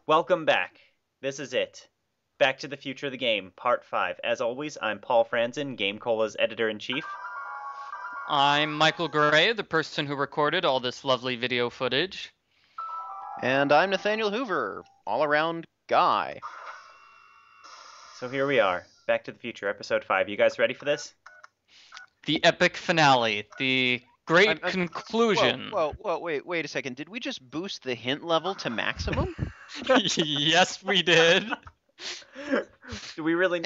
Welcome back. This is it. Back to the Future of the Game, Part 5. As always, I'm Paul Franzen, Game Cola's Editor-in-Chief. I'm Michael Gray, the person who recorded all this lovely video footage. And I'm Nathaniel Hoover, all-around guy. So here we are, Back to the Future, Episode 5. You guys ready for this? The epic finale, the great conclusion. Whoa, wait a second. Did we just boost the hint level to maximum? Yes, we did. Do we really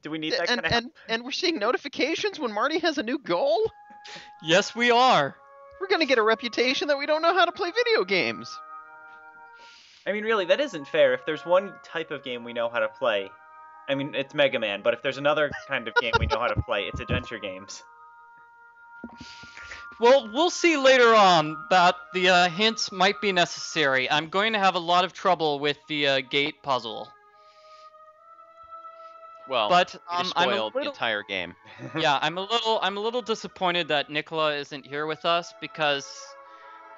do we need that kind of help? And we're seeing notifications when Marty has a new goal? Yes, we are. We're gonna get a reputation that we don't know how to play video games. I mean, really, that isn't fair. If there's one type of game we know how to play, I mean, it's Mega Man, but if there's another kind of game we know how to play, it's adventure games. Well, we'll see later on that the hints might be necessary. I'm going to have a lot of trouble with the gate puzzle. Well, but I'm spoiled the entire game. Yeah, I'm a little disappointed that Nicola isn't here with us because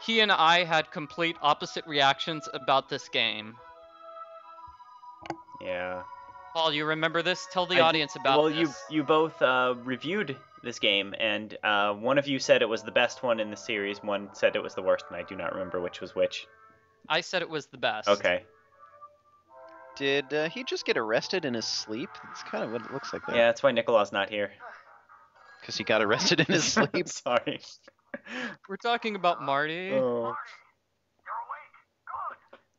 he and I had complete opposite reactions about this game. Yeah. Paul, you remember this? Tell the audience about this. Well, you both reviewed this game, and one of you said it was the best one in the series, one said it was the worst, and I do not remember which was which. I said it was the best. Okay. Did he just get arrested in his sleep? That's kind of what it looks like there. Yeah, that's why Nicola's not here. Because he got arrested in his sleep? Sorry. We're talking about Marty. Oh.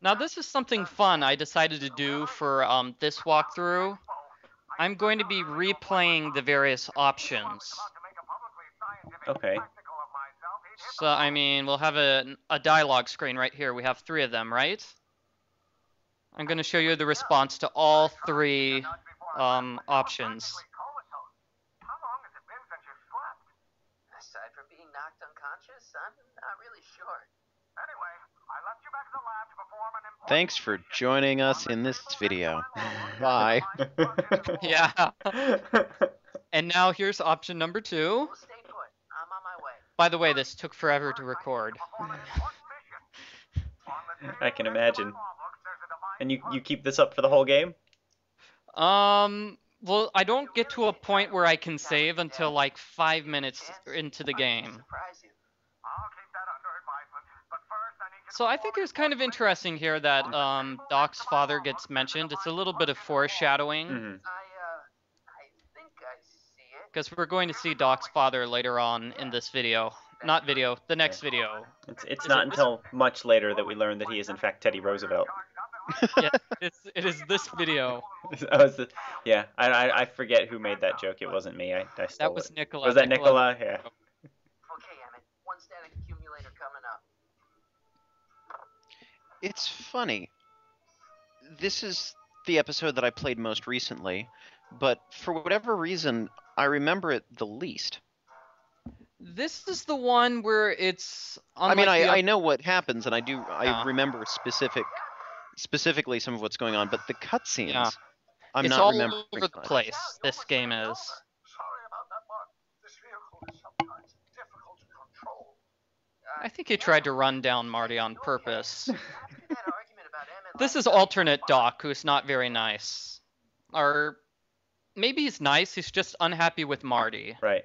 Now this is something fun I decided to do for this walkthrough. I'm going to be replaying the various options. Okay. So, I mean, we'll have a dialogue screen right here. We have 3 of them, right? I'm going to show you the response to all 3 options. Aside from being knocked unconscious, I'm not really sure. Anyway, I left you back to the lab to perform an important... Thanks for joining us in this video. Bye. Yeah. And now here's option number 2. Well, stay put. I'm on my way. By the way, this took forever to record. I can imagine. And you keep this up for the whole game? Well, I don't get to a point where I can save until like 5 minutes into the game. So I think it's kind of interesting here that Doc's father gets mentioned. It's a little bit of foreshadowing. Mm-hmm. I think I see it. Because we're going to see Doc's father later on in this video. Not video, the next video. It's not until much later that we learn that he is in fact Teddy Roosevelt. Yeah, it is this video. Yeah, I forget who made that joke. It wasn't me. I stole That was it. Nicola. Was that Nicola? Yeah. Okay, Emmett. One static accumulator coming up. It's funny. This is the episode that I played most recently, but for whatever reason, I remember it the least. This is the one where it's... I mean, I know what happens, and I remember specifically some of what's going on, but the cutscenes, Yeah. I'm it's not all remembering over the much. place, this game is. Sorry about that, Mark. This vehicle is sometimes difficult to control. I think he tried to run down Marty on purpose. That argument about Emmett This is alternate Doc, who's not very nice. Or maybe he's nice, he's just unhappy with Marty. Right.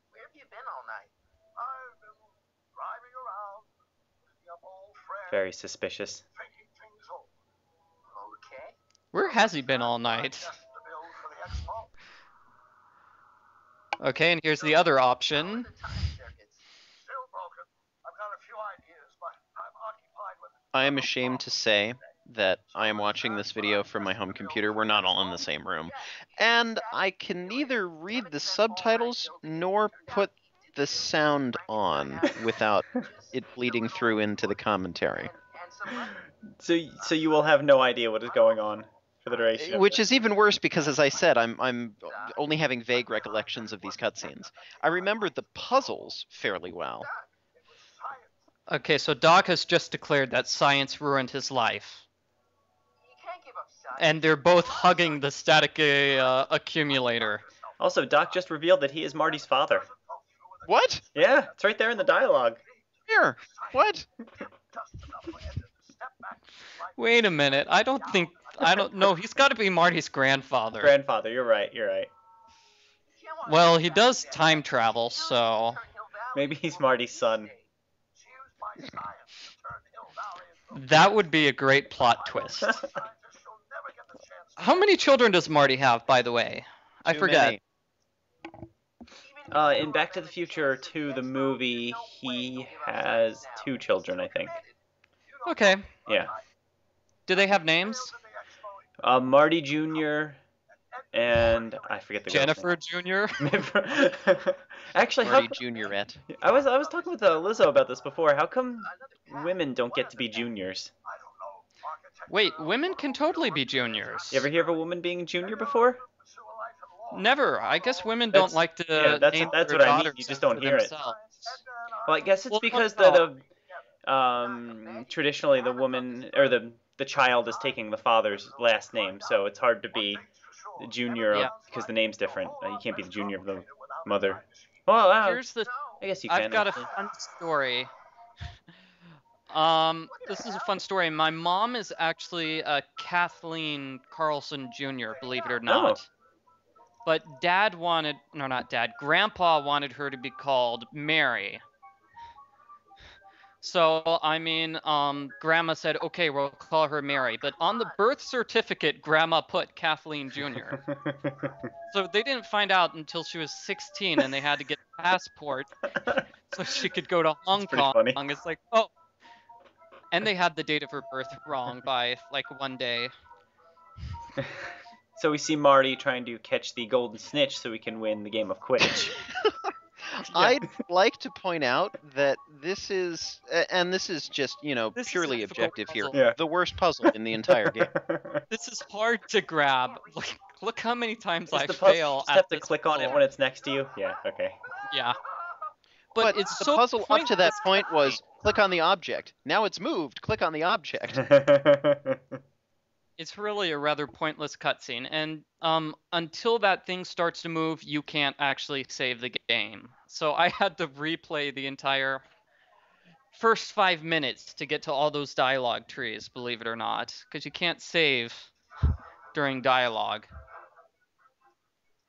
Where have you been all night? I've been driving around, looking up old friends, Very suspicious. thinking things over. Okay. Where has he been all night? Just the bill for the Expo. Okay, and here's the other option. The time circuits. Still broken. I've got a few ideas, but I'm occupied with... I am ashamed to say that I am watching this video from my home computer. We're not all in the same room. And I can neither read the subtitles nor put the sound on without it bleeding through into the commentary. So you will have no idea what is going on for the duration. Which is even worse because, as I said, I'm only having vague recollections of these cutscenes. I remember the puzzles fairly well. Okay, so Doc has just declared that science ruined his life. You can't give up science. And they're both hugging the static accumulator. Also, Doc just revealed that he is Marty's father. What? Yeah, it's right there in the dialogue. Here. What? Wait a minute. I don't know. He's got to be Marty's grandfather. Grandfather, you're right. Well, he does time travel, so Maybe he's Marty's son. that would be a great plot twist. How many children does Marty have, by the way? I Too forget. many. In Back to the Future 2, the movie, he has 2 children, I think. Okay. Yeah. Do they have names? Marty Jr. and I forget the girl's Jennifer Jr. name. Actually, Marty Juniorette. I was talking with Lizzo about this before. How come women don't get to be juniors? Wait, women can totally be juniors. You ever hear of a woman being junior before? Never. I guess women That's- don't like to yeah, that's name what their I mean. daughters You just don't after hear it. themselves. Well, I guess it's Well, because no. traditionally the woman or the child is taking the father's last name, so it's hard to be the junior Yeah. because the name's different. You can't be the junior of the mother. Well, Here's the. I guess you can. I've got a actually. fun story. This is a fun story. My mom is actually Kathleen Carlson Jr., believe it or not. Oh. But Grandpa wanted her to be called Mary. So, I mean, Grandma said, okay, we'll call her Mary. But on the birth certificate, Grandma put Kathleen Jr. So they didn't find out until she was 16 and they had to get a passport so she could go to Hong pretty Kong. funny. It's like, oh. And they had the date of her birth wrong by like 1 day. So we see Marty trying to catch the golden snitch so we can win the game of Quidditch. I'd like to point out that this is, and this is just, This is purely a difficult objective here, puzzle. Yeah. the worst puzzle in the entire game. This is hard to grab. Look how many times Is I the puzzle, fail just at have to this click on it puzzle. when it's next to you? Yeah, okay. Yeah. But it's the so puzzle up to that pointless point cutscene. was click on the object. Now it's moved. Click on the object. It's really a rather pointless cutscene, and until that thing starts to move, you can't actually save the game. So I had to replay the entire first 5 minutes to get to all those dialogue trees, believe it or not, because you can't save during dialogue.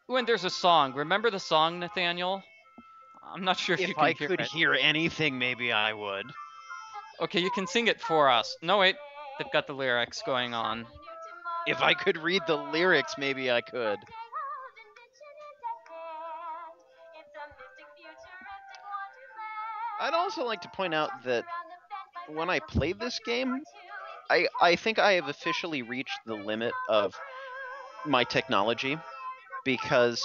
When there's a song, remember the song, Nathaniel? I'm not sure if you If can I hear could it. hear anything, maybe I would. Okay, you can sing it for us. No, wait, they've got the lyrics going on. If I could read the lyrics, maybe I could. I'd also like to point out that when I played this game, I think I have officially reached the limit of my technology because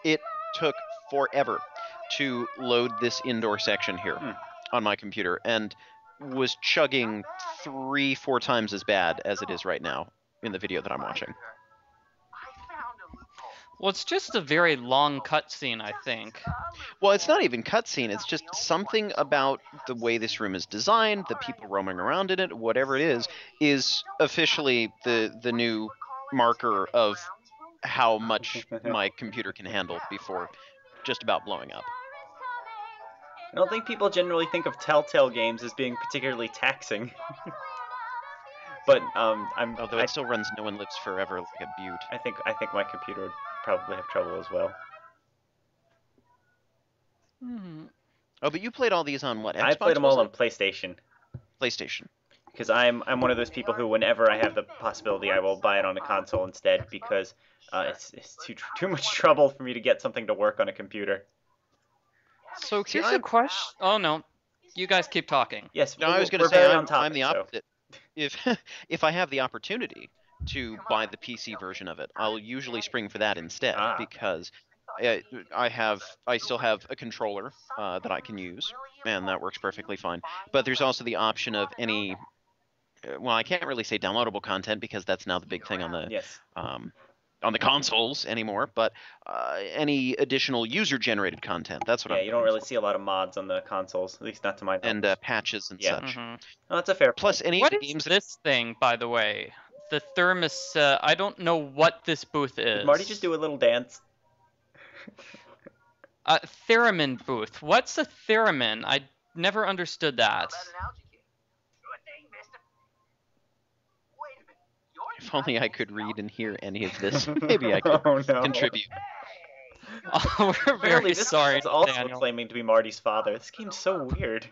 it took forever to load this indoor section here on my computer and was chugging 3-4 times as bad as it is right now in the video that I'm watching. Well, it's just a very long cutscene, I think. Well, it's not even cutscene. It's just something about the way this room is designed, the people roaming around in it, whatever it is officially the new marker of how much my computer can handle before just about blowing up. I don't think people generally think of Telltale games as being particularly taxing. But Although it still runs No One Lives Forever like a beaut. I think my computer would probably have trouble as well. Oh, but you played all these on what? Xbox, I played them all was on PlayStation. it? PlayStation. Because I'm one of those people who, whenever I have the possibility, I will buy it on a console instead because it's too much trouble for me to get something to work on a computer. So See, here's a question. Oh no, you guys keep talking. Yes, No, I was going we're to say very I'm, on topic, I'm the so- opposite. If I have the opportunity to buy the PC version of it, I'll usually spring for that instead because I still have a controller that I can use, and that works perfectly fine. But there's also the option of any, well, I can't really say downloadable content because that's now the big thing on the Yes. On the consoles anymore. But any additional user-generated content, that's what Yeah, I'm you don't looking really for. see a lot of mods on the consoles, at least not to my knowledge. And patches and Yeah. such. Mhm. Oh, that's a fair Plus, point. any What of the is games that this thing, by the way? The thermos. I don't know what this booth is. Did Marty just do a little dance? Theremin booth. What's a theremin? I never understood that. If only I could read and hear any of this, maybe I could Oh no. contribute. Oh, we're Apparently, very this sorry, is also Nathaniel. claiming to be Marty's father. This game's so weird.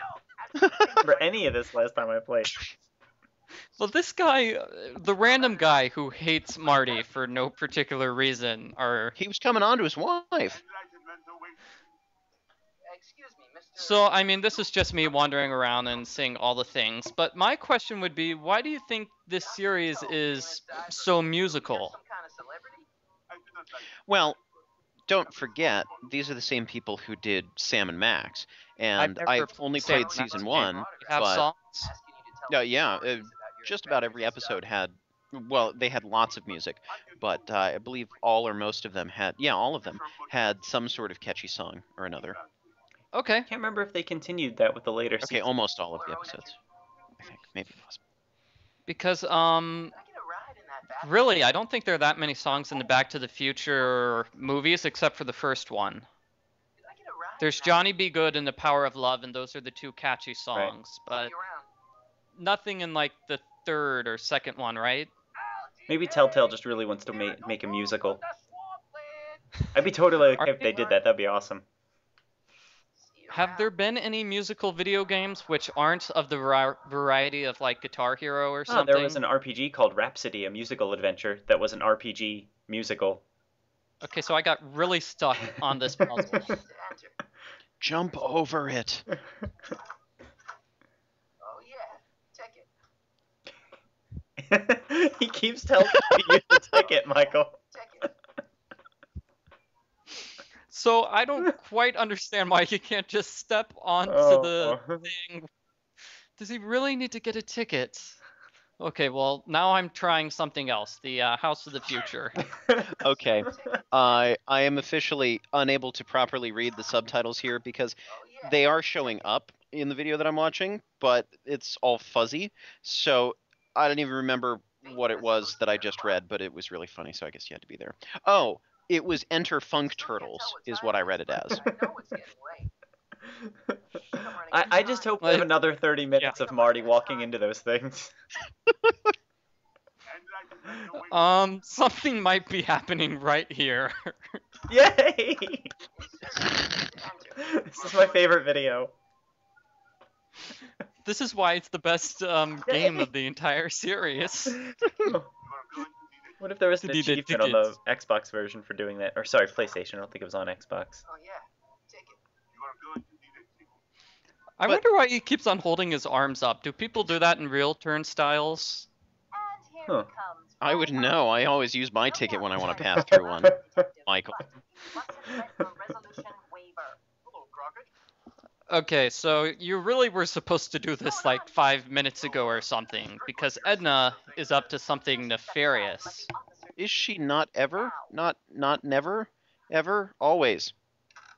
For any of this last time I played. Well, this guy, the random guy who hates Marty for no particular reason, He was coming on to his wife. Excuse me, Mr. So, I mean, this is just me wandering around and seeing all the things. But my question would be, why do you think this series is so musical? Some kind of celebrity? Well, don't forget, these are the same people who did Sam and Max, and never I've only Sam played and Max season game. one, You have but songs? Asking you to tell me yeah, stories about your just about every adventures and episode stuff. had, well, they had lots of music, but I believe all or most of them had, yeah, all of them had some sort of catchy song or another. Okay. I can't remember if they continued that with the later Okay, seasons. almost all of the episodes, I think, maybe it was. Because, Can I get a ride in that bathroom? really, I don't think there are that many songs in the Back to the Future movies except for the first one. Can I get a ride There's in that Johnny Be Good and The Power of Love, and those are the two catchy songs. But bathroom? Around. nothing in, like, the third or second one, right? Maybe Telltale just really wants to make a musical. The swampland. I'd be totally okay Are if they did that. That'd be awesome. See you Have around. there been any musical video games which aren't of the variety of, like, Guitar Hero or Oh, something? there was an RPG called Rhapsody, a musical adventure that was an RPG musical. Okay, so I got really stuck on this puzzle. To enter. Jump over it. Oh yeah, ticket. He keeps telling me to use the ticket, Michael. Ticket. So I don't quite understand why he can't just step onto the thing. Does he really need to get a ticket? Okay, well, now I'm trying something else. The House of the Future. Okay, I am officially unable to properly read the subtitles here because Oh yeah. they are showing up in the video that I'm watching, but it's all fuzzy, so I don't even remember what it was that I just read, but it was really funny, so I guess you had to be there. Oh, it was Enter Funk Turtles, is what I read it as. I know it's getting late. I just hope we have another 30 minutes of Marty walking into those things. Something might be happening right here. Yay! This is my favorite video. This is why it's the best game of the entire series. What if there was an Did he achievement on the Xbox version for doing that? Or sorry, PlayStation. I don't think it was on Xbox. Oh yeah, ticket. I But- wonder why he keeps on holding his arms up. Do people do that in real Turnstiles? And here Huh. he comes. I would know. I always use my ticket when I want to pass through one. Michael. Must have read the resolution waiver. Hello, Crockett. Okay, so you really were supposed to do this like 5 minutes ago or something, because Edna is up to something nefarious. Is she not ever? Not never? Ever? Always.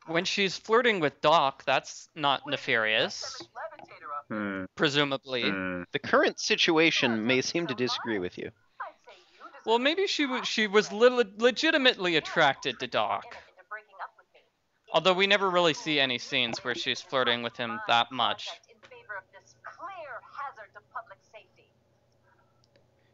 When she's flirting with Doc, that's not nefarious, Levitator up. Hmm. presumably. Hmm. The current situation may seem to disagree with you. I'd say you deserve Well, maybe she was legitimately attracted to Doc. into breaking up with me. Although we never really see any scenes where she's flirting with him that much. In favor of this clear hazard to public safety.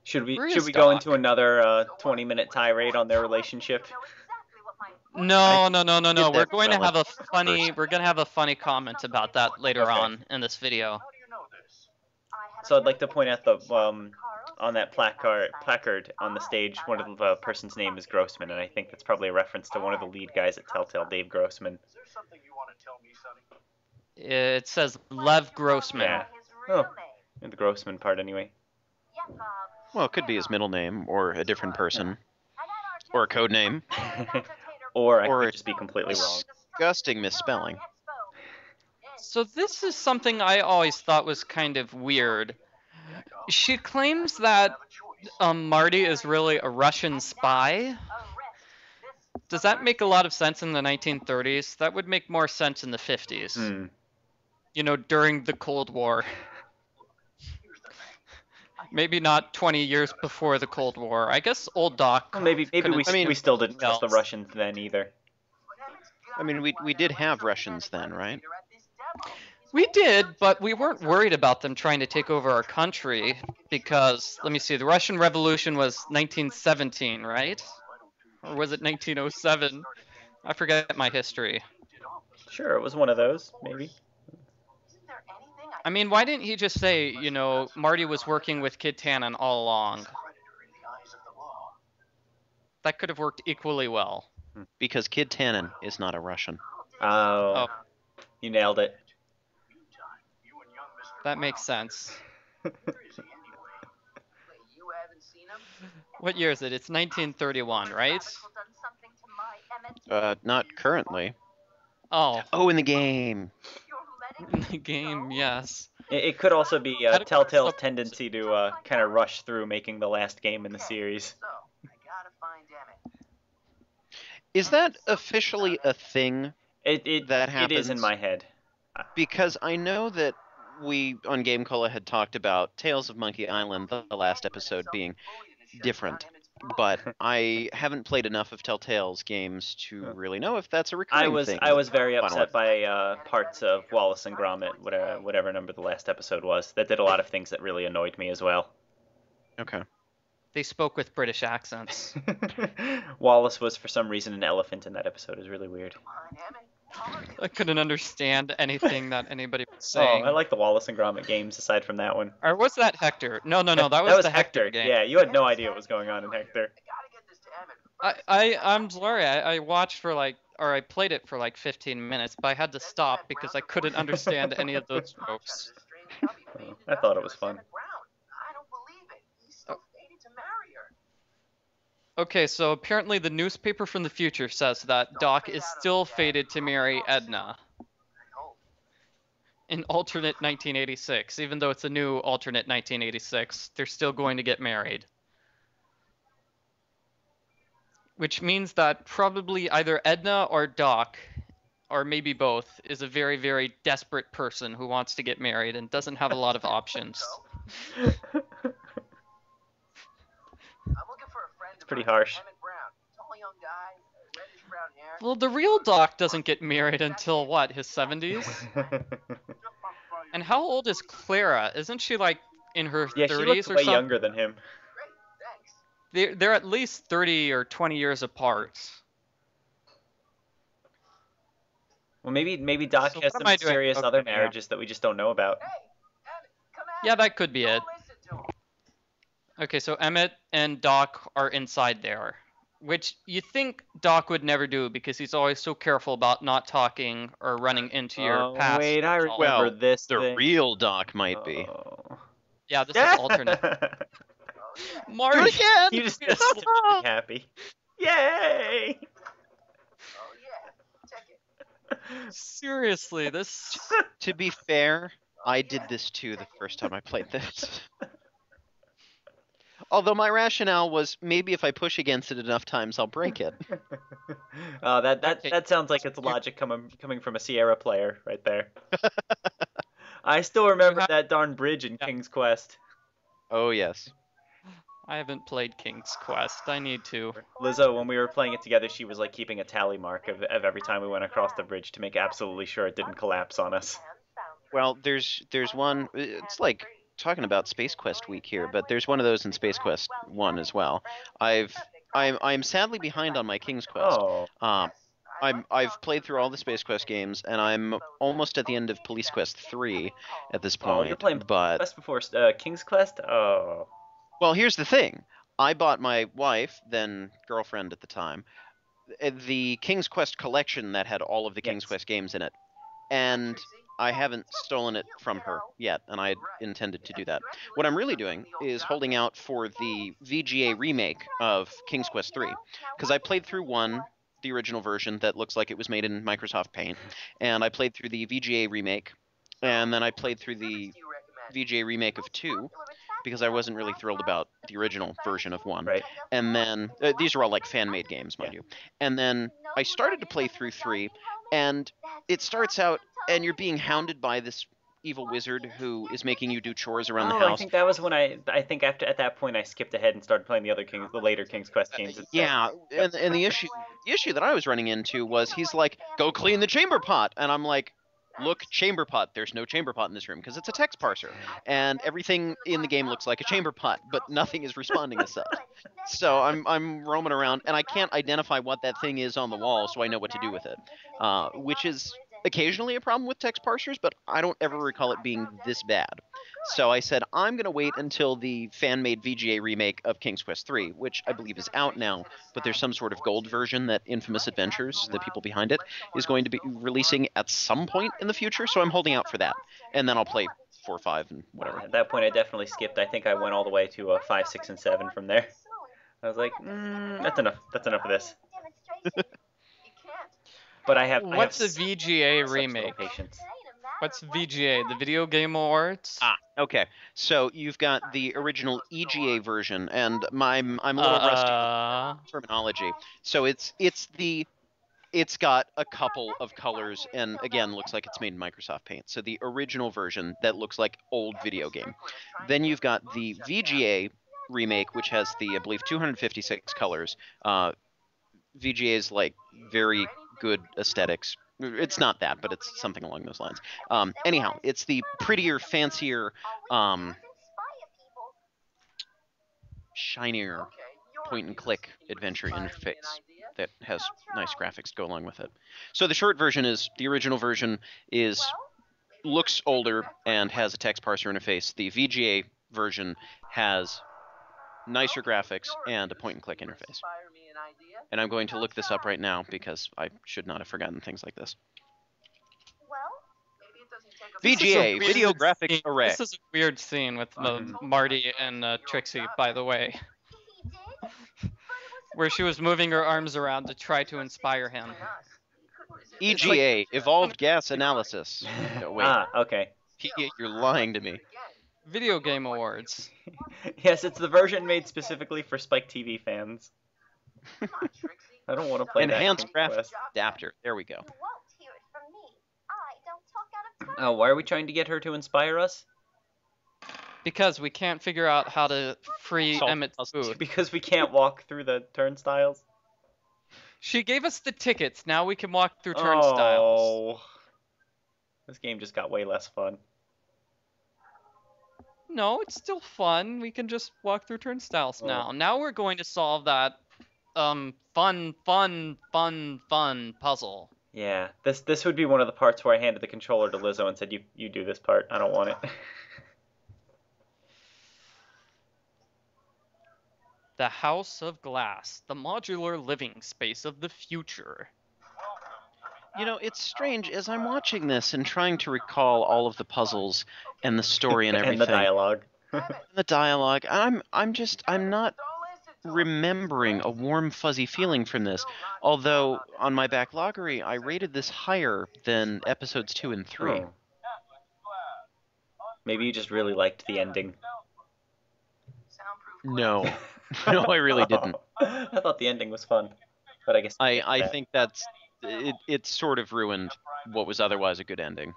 Should Where we is go Doc? into another 20-minute tirade on their relationship? You know exactly what my No. did We're that going to have a first. we're gonna have a funny comment about that later Okay. on in this video. How do you know this? I had a So I'd like very to point out the interesting show. Carl on that Sagan placard on the stage, one of the person's name is Grossman, and I think that's probably a reference to one of the lead guys at Telltale, Dave Grossman. Is there something you want to tell me, Sonny? It says Lev Grossman. Yeah. His real Oh. name. In the Grossman part, anyway. Yakov Well, it could be his middle name, or a different person, An or a code name. Or I Or could a just be completely wrong. disgusting misspelling. So this is something I always thought was kind of weird. She claims that Marty is really a Russian spy. Does that make a lot of sense in the 1930s? That would make more sense in the 50s. Hmm. You know, during the Cold War. Maybe not 20 years before the Cold War. I guess old Doc. Well, maybe couldn't we, think we of still didn't something trust the else. Russians then either. I mean, we did have Russians then, right? We did, but we weren't worried about them trying to take over our country. because let me see, the Russian Revolution was 1917, right? Or was it 1907? I forget my history. Sure, it was one of those, maybe. Isn't there anything I I mean, why didn't he just say, you know, Marty was working with Kid Tannen all along? predator in the eyes of the law? That could have worked equally well. Because Kid Tannen is not a Russian. Oh, Oh, you nailed it. Meantime, you and young Mr. that makes sense. Where is he anyway? Wait, you haven't seen him? What year is it? It's 1931, right? Radical done something to my Emmett. Not currently. Oh, Oh, in the game. You're in letting the game, yes. It could also be Adequate Telltale's sub- tendency to kind of rush through making the last game in the series. So, I gotta find Emmett. Is that officially a thing? It That it is in happens. my head. Because I know that we on Game Cola had talked about Tales of Monkey Island, the last episode, being different. But I haven't played enough of Telltale's games to really know if that's a recurring thing. I was very Final upset by parts of Wallace and Gromit, whatever number the last episode was. That did a lot of things that really annoyed me as well. Okay. They spoke with British accents. Wallace was for some reason an elephant in that episode. It was really weird. Come on, Emmett. I couldn't understand anything that anybody was Oh, saying. I like the Wallace and Gromit games aside from that one. Or was that Hector? No, that was was the Hector game. Yeah, you had no idea what was going on in Hector. I gotta get this to Emmett. I'm sorry. I watched for I played it for like 15 minutes, but I had to stop because I couldn't understand any of those jokes. I thought it was fun. I don't believe it. He's so fated to marry her. Okay, so apparently the newspaper from the future says that Doc is still fated to marry Edna I hope. in alternate 1986. Even though it's a new alternate 1986, they're still going to get married. Which means that probably either Edna or Doc, or maybe both, is a very, very desperate person who wants to get married and doesn't have a lot of options. I'm looking for a friend. It's pretty harsh. Emmett Brown. Tall young guy, reddish brown hair. Well, the real Doc doesn't get married until what, his 70s? And how old is Clara? Isn't she like in her Yeah, she 30s looks or way something? younger than him. Great, thanks. They're at least 30 or 20 years apart. Well, maybe Doc So has what am some I doing? serious Okay, other yeah. marriages that we just don't know about. Hey, Emmett, come out. Yeah, that could be it. Don't listen to him. Okay, so Emmett and Doc are inside there, which you think Doc would never do because he's always so careful about not talking or running into your Oh, past. wait, I remember Well, this The thing. real Doc might be. Oh. Yeah, this is alternate. Oh, yeah. Marty! Do it again! You just have to be happy. Yay! Oh, yeah. Check it. Seriously, this... To be fair, I did this too the first time I played this. Although my rationale was maybe if I push against it enough times, I'll break it. Oh, that Okay. sounds like it's logic coming from a Sierra player right there. I still remember that darn bridge in Yeah. King's Quest. Oh, yes. I haven't played King's Quest. I need to. Lizzo, when we were playing it together, she was like keeping a tally mark of every time we went across the bridge to make absolutely sure it didn't collapse on us. Well, there's one. It's like talking about Space Quest week here, but there's one of those in Space Quest 1 as well. I'm sadly behind on my King's Quest. Oh, I've played through all the Space Quest games, and I'm almost at the end of Police Quest 3 at this oh, point. you're playing but Quest before King's Quest? Oh. well, here's the thing. I bought my wife, then girlfriend at the time, the King's Quest collection that had all of the King's Yes. Quest games in it, and I haven't stolen it from her yet, and I intended to do that. What I'm really doing is holding out for the VGA remake of King's Quest 3, because I played through 1, the original version that looks like it was made in Microsoft Paint, and I played through the VGA remake, and then I played through the VGA remake of 2, because I wasn't really thrilled about the original version of 1. Right. And then, these are all like fan-made games, mind you. And then I started to play through 3, and it starts out, and you're being hounded by this evil wizard who is making you do chores around the I house. think that was when I think after at that point I skipped ahead and started playing the later King's Quest games. instead. Yeah, and the issue that I was running into was he's like, go clean the chamber pot, and I'm like, look, chamber pot. There's no chamber pot in this room because it's a text parser, and everything in the game looks like a chamber pot, but nothing is responding as such. So I'm roaming around, and I can't identify what that thing is on the wall, so I know what to do with it, which is occasionally a problem with text parsers, but I don't ever recall it being this bad. So I said, I'm going to wait until the fan-made VGA remake of King's Quest III, which I believe is out now, but there's some sort of gold version that Infamous Adventures, the people behind it, is going to be releasing at some point in the future, so I'm holding out for that. And then I'll play 4, 5, and whatever. At that point, I definitely skipped. I think I went all the way to 5, 6, and 7 from there. I was like, that's enough. That's enough of this. But I have. What's I the have VGA such remake? little patience. What's VGA? The Video Game Awards? Ah, okay. So you've got the original EGA version, and I'm a little rusty on terminology. So it's got a couple of colors, and again, looks like it's made in Microsoft Paint. So the original version that looks like old video game. Then you've got the VGA remake, which has the, I believe, 256 colors. VGA is like very good aesthetics. It's not that, but it's something along those lines. Anyhow, it's the prettier, fancier, shinier point-and-click adventure interface that has nice graphics to go along with it. So the short version is, the original version looks older and has a text parser interface. The VGA version has nicer graphics and a point-and-click interface. And I'm going to look this up right now because I should not have forgotten things like this. VGA, Video Graphics Array. This is a weird scene with Marty and Trixie, by the way, where she was moving her arms around to try to inspire him. EGA, Evolved Gas Analysis. No, wait. Okay. You're lying to me. Video Game Awards. Yes, it's the version made specifically for Spike TV fans. I don't want to play Enhanced that. Graphics Adapter. There we go. Oh, why are we trying to get her to inspire us? Because we can't figure out how to free Solve Emmett's puzzles. food. Because we can't walk through the turnstiles? She gave us the tickets. Now we can walk through turnstiles. Oh. This game just got way less fun. No, it's still fun. We can just walk through turnstiles now. Now we're going to solve that fun puzzle. Yeah, this would be one of the parts where I handed the controller to Lizzo and said, you do this part. I don't want it. The House of Glass, the modular living space of the future. You know, it's strange, as I'm watching this and trying to recall all of the puzzles and the story and everything. And the dialogue. The dialogue. I'm not remembering a warm, fuzzy feeling from this. Although, on my backloggery, I rated this higher than episodes 2 and 3. Oh. Maybe you just really liked the ending. No. No, I really didn't. I thought the ending was fun. But I guess I think that's... It sort of ruined what was otherwise a good ending.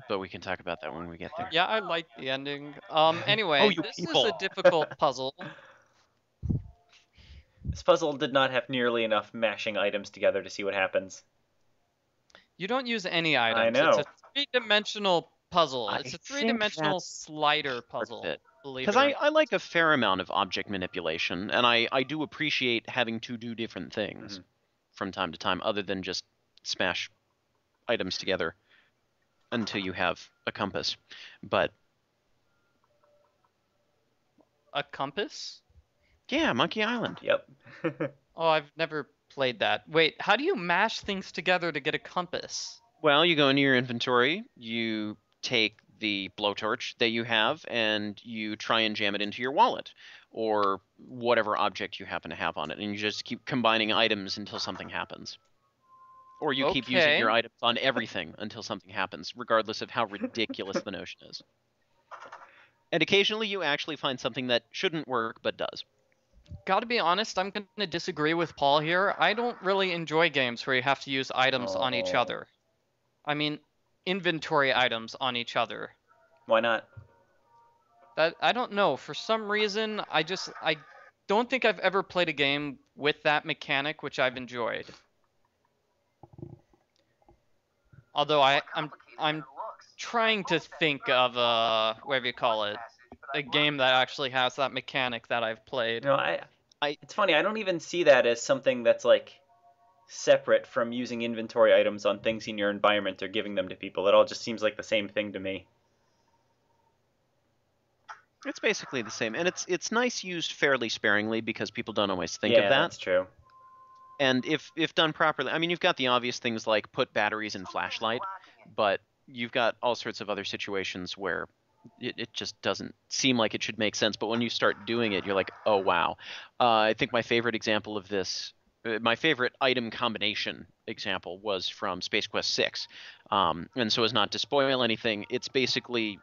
But we can talk about that when we get there. Yeah, I like the ending. Anyway, Oh, you this people. is a difficult puzzle. This puzzle did not have nearly enough mashing items together to see what happens. You don't use any items. I know. It's a three-dimensional puzzle. I It's a think three-dimensional that's slider puzzle. Believe Because it or not. I like a fair amount of object manipulation, and I do appreciate having to do different things from time to time, other than just smash items together until you have a compass. But A compass? yeah, Monkey Island. Yep. Oh, I've never played that. Wait, how do you mash things together to get a compass? Well, you go into your inventory, you take the blowtorch that you have, and you try and jam it into your wallet, or whatever object you happen to have on it, and you just keep combining items until something happens. Or you keep using Okay. your items on everything until something happens, regardless of how ridiculous the notion is. And occasionally you actually find something that shouldn't work, but does. Gotta be honest, I'm gonna disagree with Paul here. I don't really enjoy games where you have to use items on each Oh. other. I mean, inventory items on each other. Why not? That I don't know. For some reason, I don't think I've ever played a game with that mechanic, which I've enjoyed. Although More I'm complicated than it looks. trying to think of whatever you call it, a game that actually has that mechanic that I've played. You know, it's funny. I don't even see that as something that's like separate from using inventory items on things in your environment or giving them to people. It all just seems like the same thing to me. It's basically the same, and it's nice used fairly sparingly because people don't always think Yeah, of that. that's true. And if done properly, I mean, you've got the obvious things like put batteries in flashlight, but you've got all sorts of other situations where it just doesn't seem like it should make sense. But when you start doing it, you're like, oh wow. I think my favorite example of this, my favorite item combination example was from Space Quest 6. And so as not to spoil anything, it's basically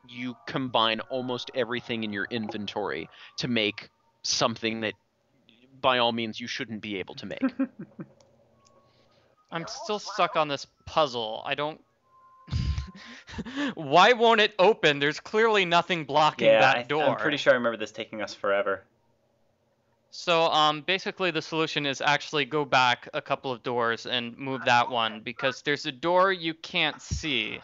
you combine almost everything in your inventory to make something that by all means you shouldn't be able to make. I'm still stuck on this puzzle. I don't. Why won't it open? There's clearly nothing blocking that door. I'm pretty sure I remember this taking us forever. So basically the solution is actually go back a couple of doors and move that one, because there's a door you can't see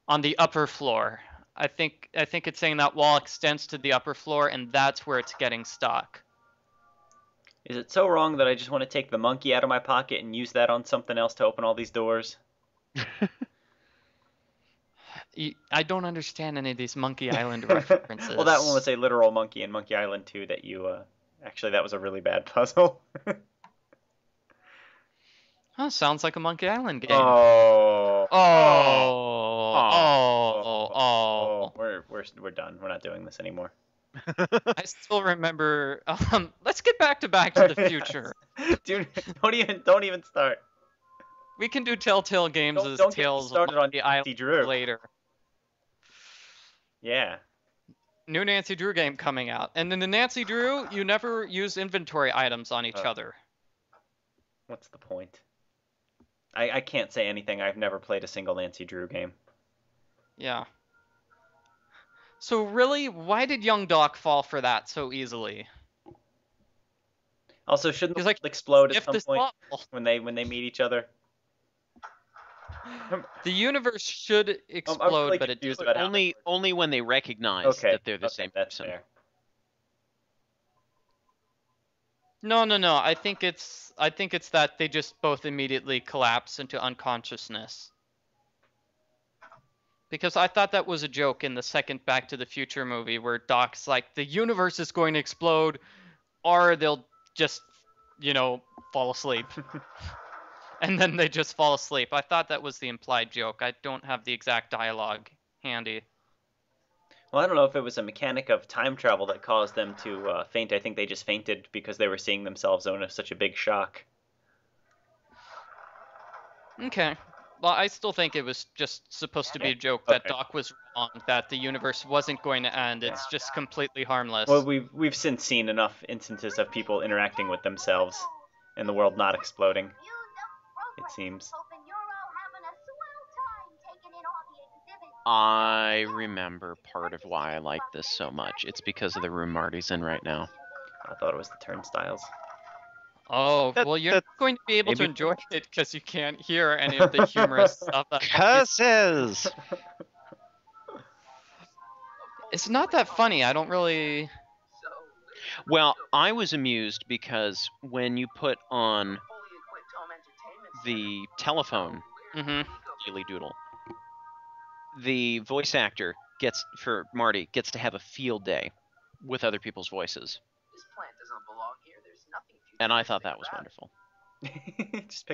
on the upper floor. I think it's saying that wall extends to the upper floor, and that's where it's getting stuck. Is it so wrong that I just want to take the monkey out of my pocket and use that on something else to open all these doors? I don't understand any of these Monkey Island references. Well, that one was a literal monkey in Monkey Island 2 that you, actually that was a really bad puzzle. Oh, sounds like a Monkey Island game. Oh. We're done. We're not doing this anymore. I still remember. Let's get back to the Future. Dude, don't even start. We can do Telltale Games as don't Tales get of started on Monkey Island Nancy Drew later. Yeah. New Nancy Drew game coming out, and in the Nancy Drew, you never use inventory items on each other. What's the point? I can't say anything. I've never played a single Nancy Drew game. Yeah. So really, why did young Doc fall for that so easily? Also, shouldn't the Like, world explode at if some this point ball- when they meet each other? The universe should explode, really but it confused doesn't. about Only when they recognize that they're the same that's person. fair. No. I think it's that they just both immediately collapse into unconsciousness. Because I thought that was a joke in the second Back to the Future movie where Doc's like, the universe is going to explode, or they'll just, fall asleep. And then they just fall asleep. I thought that was the implied joke. I don't have the exact dialogue handy. Well, I don't know if it was a mechanic of time travel that caused them to faint. I think they just fainted because they were seeing themselves in such a big shock. Okay. Well, I still think it was just supposed to be a joke that Doc was wrong, that the universe wasn't going to end. It's just completely harmless. Well, we've since seen enough instances of people interacting with themselves and the world not exploding, it seems. I remember part of why I like this so much. It's because of the room Marty's in right now. I thought it was the Turnstiles. Oh, well, you're not going to be able to enjoy it because you can't hear any of the humorous stuff. Curses! It's not that funny. I don't really... Well, I was amused because when you put on the telephone, Daily Doodle, the voice actor for Marty gets to have a field day with other people's voices. This plant doesn't belong here. There's nothing. And I thought that was wonderful.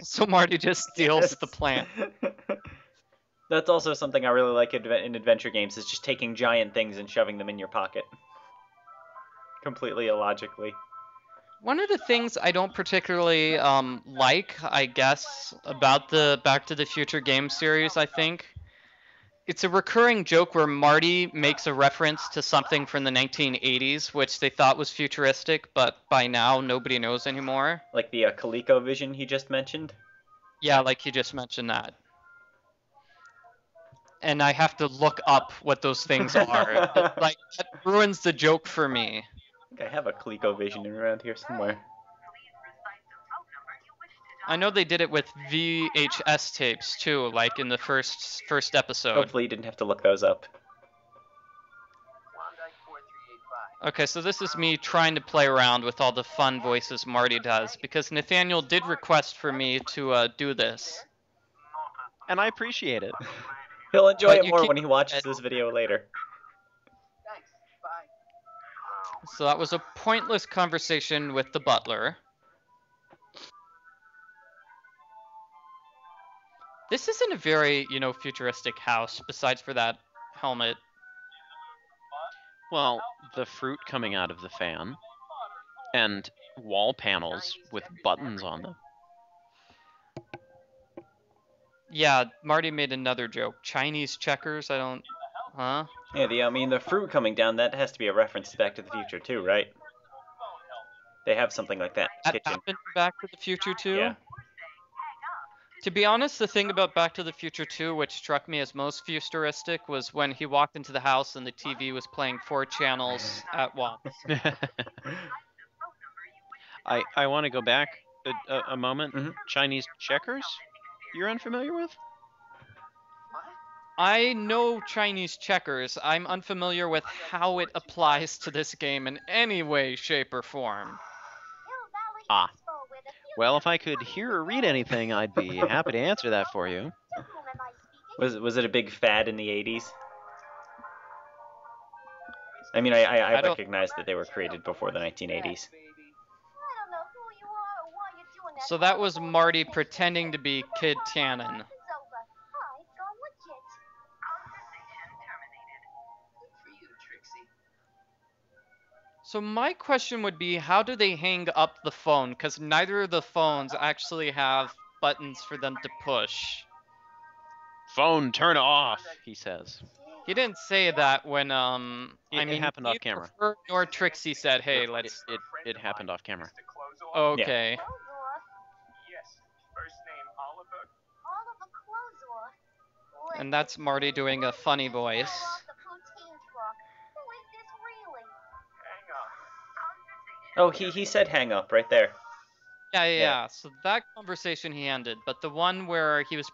So Marty just steals the plant. That's also something I really like in adventure games, is just taking giant things and shoving them in your pocket. Completely illogically. One of the things I don't particularly like, I guess, about the Back to the Future game series, I think, it's a recurring joke where Marty makes a reference to something from the 1980s, which they thought was futuristic, but by now nobody knows anymore. Like the ColecoVision he just mentioned? Yeah, like he just mentioned that. And I have to look up what those things are. That ruins the joke for me. I think I have a ColecoVision around here somewhere. I know they did it with VHS tapes too, like in the first episode. Hopefully you didn't have to look those up. Klondike 4385. Okay, so this is me trying to play around with all the fun voices Marty does, because Nathaniel did request for me to do this. And I appreciate it. He'll enjoy But it you more keep- when he watches this video later. Thanks. Bye. So that was a pointless conversation with the butler. This isn't a very, futuristic house, besides for that helmet. Well, the fruit coming out of the fan, and wall panels with buttons on them. Yeah, Marty made another joke. Chinese checkers, huh? Yeah, the fruit coming down, that has to be a reference to Back to the Future too, right? They have something like that in That the kitchen. happened in Back to the Future 2? Yeah. To be honest, the thing about Back to the Future 2, which struck me as most futuristic, was when he walked into the house and the TV was playing 4 channels at once. I want to go back a moment. Mhm. Chinese checkers? You're unfamiliar with? I know Chinese checkers. I'm unfamiliar with how it applies to this game in any way, shape, or form. Ah. Well, if I could hear or read anything, I'd be happy to answer that for you. Was it a big fad in the 80s? I mean, I don't- recognize that they were created before the 1980s. So that was Marty pretending to be Kid Tannen. Good for you, Trixie. So my question would be, how do they hang up the phone? Because neither of the phones actually have buttons for them to push. Phone, turn off, he says. He didn't say that when, It happened off neither camera. her nor Trixie said, hey, let's... It happened off camera. Okay. Yes. First name Oliver. And that's Marty doing a funny voice. Hang on. Oh, he said hang up right there. Yeah. So that conversation he ended, but the one where he was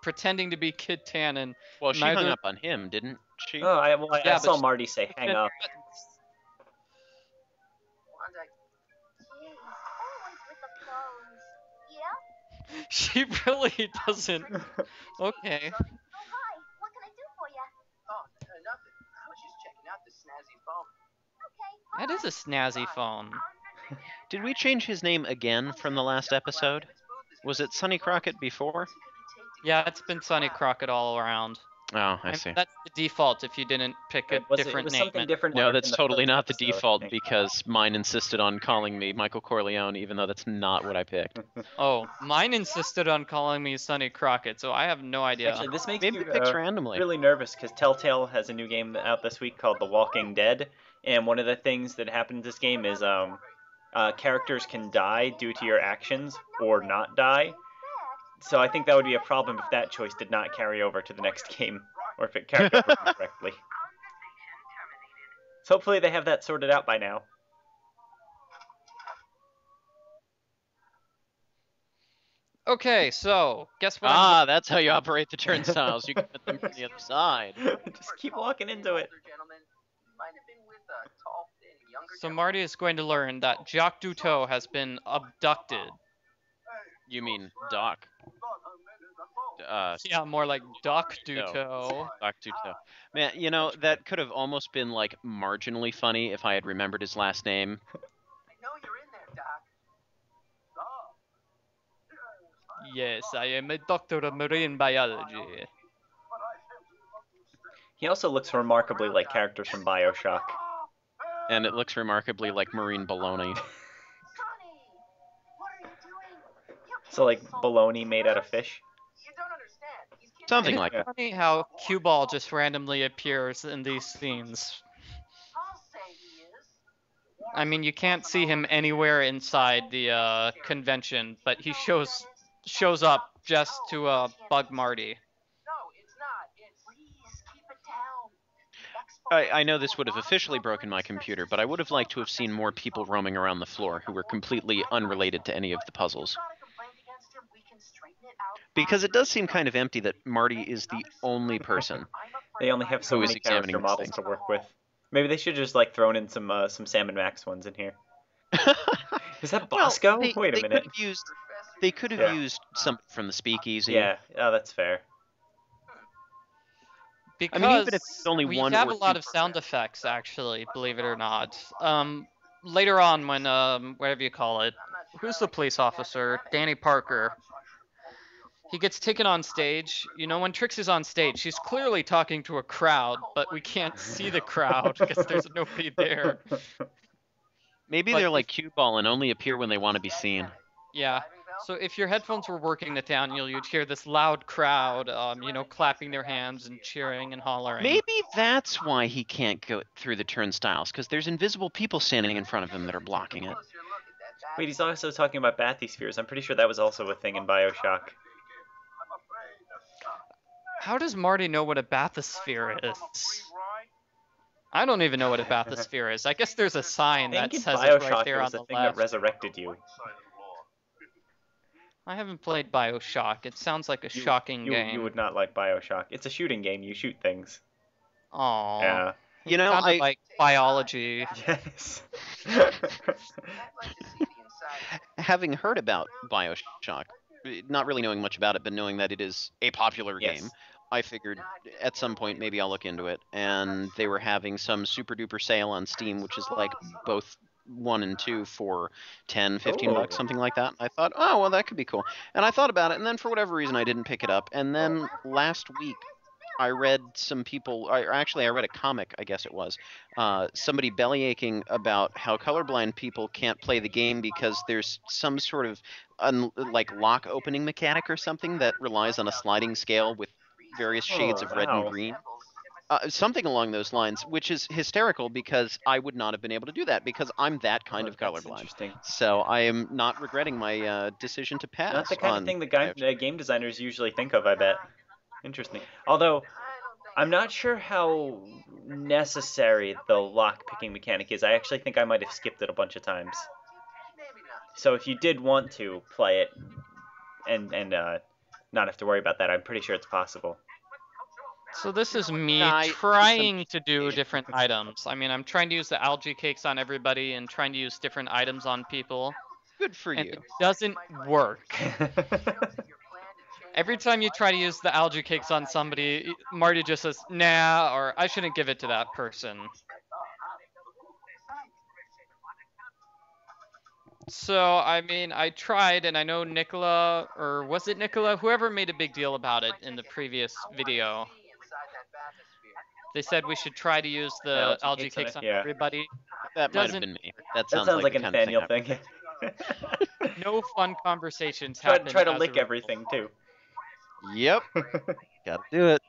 pretending to be Kid Tannen... Well, she hung Neither- up on him, didn't she? Oh, I Yeah, saw but Marty say hang up. Klondike. She really doesn't... Okay. Oh, nothing. I was just checking out the snazzy phone. That is a snazzy phone. Did we change his name again from the last episode? Was it Sonny Crockett before? Yeah, it's been Sonny Crockett all around. Oh, I And see. that's the default if you didn't pick a It was different name. something different. No, in that's the totally first not the episode, I default think. because mine insisted on calling me Michael Corleone, even though that's not what I picked. Oh, mine insisted on calling me Sonny Crockett, so I have no idea. Actually, this makes Maybe me it picks randomly. really nervous because Telltale has a new game out this week called The Walking Dead, and one of the things that happened in this game is characters can die due to your actions or not die. So I think that would be a problem if that choice did not carry over to the next game, or if it carried over correctly. So hopefully they have that sorted out by now. Okay, so guess what? Ah, that's how you operate the turnstiles. You get them from the other side. Just keep walking into it. Older gentleman might have been with a tall, thin, younger So gentleman. Marty is going to learn that Jacques Duteau has been abducted. You mean Doc? Yeah, more like Doc No. Duteau. Doc Duteau. Man, you know, that could have almost been, like, marginally funny if I had remembered his last name. I know you're in there, Doc. Yes, I am a doctor of marine biology. He also looks remarkably like characters from BioShock. And it looks remarkably like marine baloney. So like baloney made out of fish. You don't understand. He's getting Something It's like that. funny how Cue Ball just randomly appears in these scenes. I'll say he is. I mean, you can't see him anywhere inside the convention, but he shows up just to bug Marty. No, it's not. It's. Please keep it down. I know this would have officially broken my computer, but I would have liked to have seen more people roaming around the floor who were completely unrelated to any of the puzzles. Got a complaint against him Because it does seem kind of empty that Marty is the only person. They only have so Who is many character examining this models thing? to work with. Maybe they should just like thrown in some Sam and Max ones in here. Is that Well, Bosco? they Wait a could minute. have used they could have Yeah. used something from the speakeasy. Yeah, oh, that's fair. Because mean, even if it's only we one have or a lot two of sound effects, actually, believe it or not. Later on, when whatever you call it, who's the police officer? Danny Parker. He gets taken on stage. You know, when Trix is on stage, she's clearly talking to a crowd, but we can't see the crowd because there's nobody there. Maybe But they're if- like cue ball and only appear when they want to be seen. Yeah. So if your headphones were working, Nathaniel, you'd hear this loud crowd, clapping their hands and cheering and hollering. Maybe that's why he can't go through the turnstiles, because there's invisible people standing in front of him that are blocking it. Wait, he's also talking about bathyspheres. I'm pretty sure that was also a thing in Bioshock. How does Marty know what a bathysphere is? I don't even know what a bathysphere is. I guess there's a sign I that think in says it Bioshock right there it on was the the thing that left. resurrected you. I haven't played Bioshock. It sounds like a shocking game. You would not like Bioshock. It's a shooting game. You shoot things. Aww. Yeah. You know, Sounded like biology. Yes. Having heard about Bioshock, not really knowing much about it, but knowing that it is a popular Yes. game, I figured at some point maybe I'll look into it. And they were having some super duper sale on Steam, which is like both 1 and 2 for 10, 15 bucks, Ooh. something like that. I thought, oh, well, that could be cool. And I thought about it, and then for whatever reason, I didn't pick it up. And then last week, I read some people, or actually, I read a comic, I guess it was, somebody bellyaching about how colorblind people can't play the game because there's some sort of like lock opening mechanic or something that relies on a sliding scale with various shades of red and wow. green. Something along those lines, which is hysterical because I would not have been able to do that because I'm that kind of That's colorblind. interesting. So I am not regretting my decision to pass. Not the kind on of thing the Bioshock. game designers usually think of, I bet. Interesting. Although, I'm not sure how necessary the lock-picking mechanic is. I actually think I might have skipped it a bunch of times. So if you did want to play it and not have to worry about that, I'm pretty sure it's possible. So this is me I- trying to do different items. I mean, I'm trying to use the algae cakes on everybody and trying to use different items on people. Good for And you. it doesn't work. Every time you try to use the algae cakes on somebody, Marty just says, nah, or I shouldn't give it to that person. So, I mean, I tried, and I know Nicola, or was it Nicola? Whoever made a big deal about it in the previous video. They said we should try to use the algae cakes on yeah. everybody. That might have Doesn't- been me. That That sounds, like the a kind of Nathaniel thing. thing. No fun conversations try happen. to as a lick result. everything too. Yep. Gotta do it.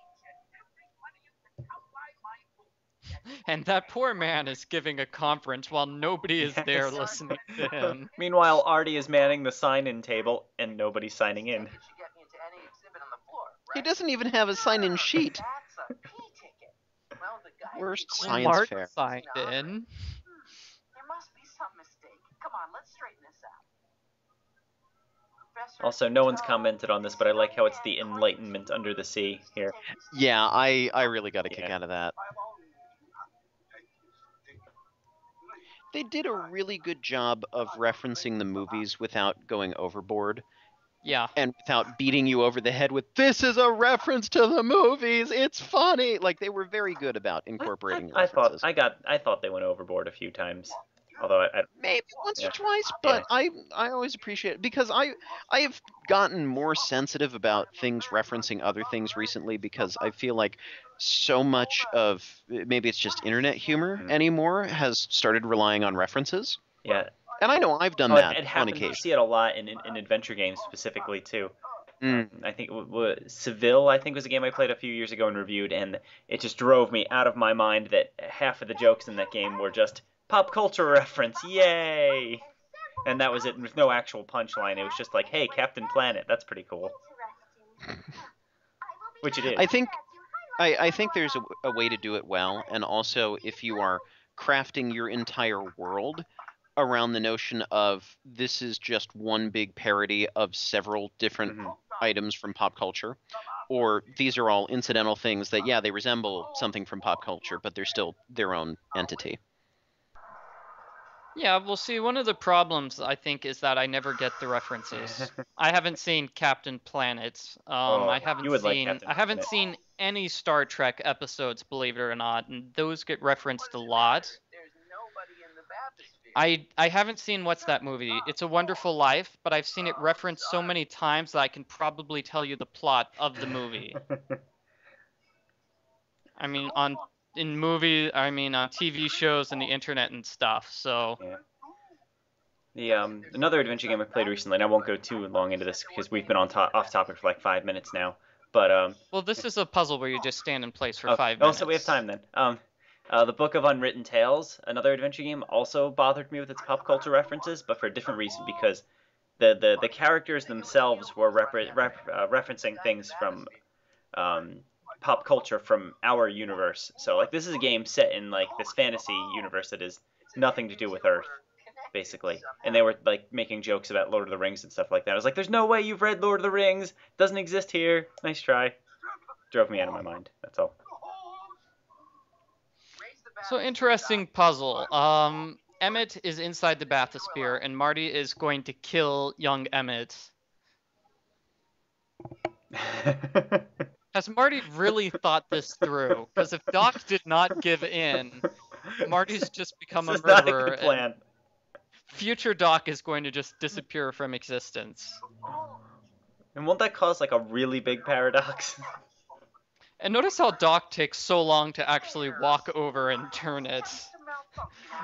And that poor man is giving a conference while nobody is there Yes. listening to him. Meanwhile, Artie is manning the sign-in table, and nobody's signing in. He doesn't even have a sign-in sheet. That's a P-ticket. Well, the guy Worst who- science Mark fair. signed in. There must be some mistake. Come on, let's straighten this out. Professor Also, no one's Toe, commented on this, but I like how it's the Enlightenment under the sea here. Yeah, I really got a kick Yeah. out of that. They did a really good job of referencing the movies without going overboard Yeah. and without beating you over the head with "this is a reference to the movies. It's funny." Like they were very good about incorporating the I thought references. I thought they went overboard a few times. Although I Maybe once Yeah. or twice, but I always appreciate it because I have gotten more sensitive about things referencing other things recently because I feel like so much of maybe it's just internet humor Mhm. anymore has started relying on references. yeah. And I know I've done Oh, that it on happens. You occasion. see it a lot in adventure games specifically too. Mm. I think Seville, I think, was a game I played a few years ago and reviewed, and it just drove me out of my mind that half of the jokes in that game were just pop culture reference, yay! And that was it, with no actual punchline. It was just like, hey, Captain Planet, that's pretty cool. Which it is. I think there's a way to do it well, and also if you are crafting your entire world around the notion of this is just one big parody of several different Mhm. items from pop culture, or these are all incidental things that, yeah, they resemble something from pop culture, but they're still their own entity. Yeah, well, see, one of the problems I think is that I never get the references. I haven't seen Captain Planet. Oh, I haven't you would like seen Captain I haven't Planet. seen any Star Trek episodes, believe it or not, and those get referenced a lot. There's nobody in the bathysphere. I haven't seen what's that movie? It's a Wonderful Life, but I've seen it referenced so many times that I can probably tell you the plot of the movie. I mean, on TV shows and the internet and stuff. So Yeah. The another adventure game I played recently, and I won't go too long into this because we've been off topic for like 5 minutes now. But well, this is a puzzle where you just stand in place for oh, 5 minutes. so we have time then. The Book of Unwritten Tales, another adventure game, also bothered me with its pop culture references, but for a different reason, because the characters themselves were referencing things from pop culture from our universe. So like this is a game set in like this fantasy universe that is nothing to do with Earth, basically. And they were like making jokes about Lord of the Rings and stuff like that. I was like, there's no way you've read Lord of the Rings. It doesn't exist here. Nice try. Drove me out of my mind. That's all. So interesting puzzle. Emmett is inside the bathysphere, and Marty is going to kill young Emmett. Has Marty really thought this through? Because if Doc did not give in, Marty's just become a This is not a murderer, good plan. and future Doc is going to just disappear from existence. And won't that cause like a really big paradox? And notice how Doc takes so long to actually walk over and turn it.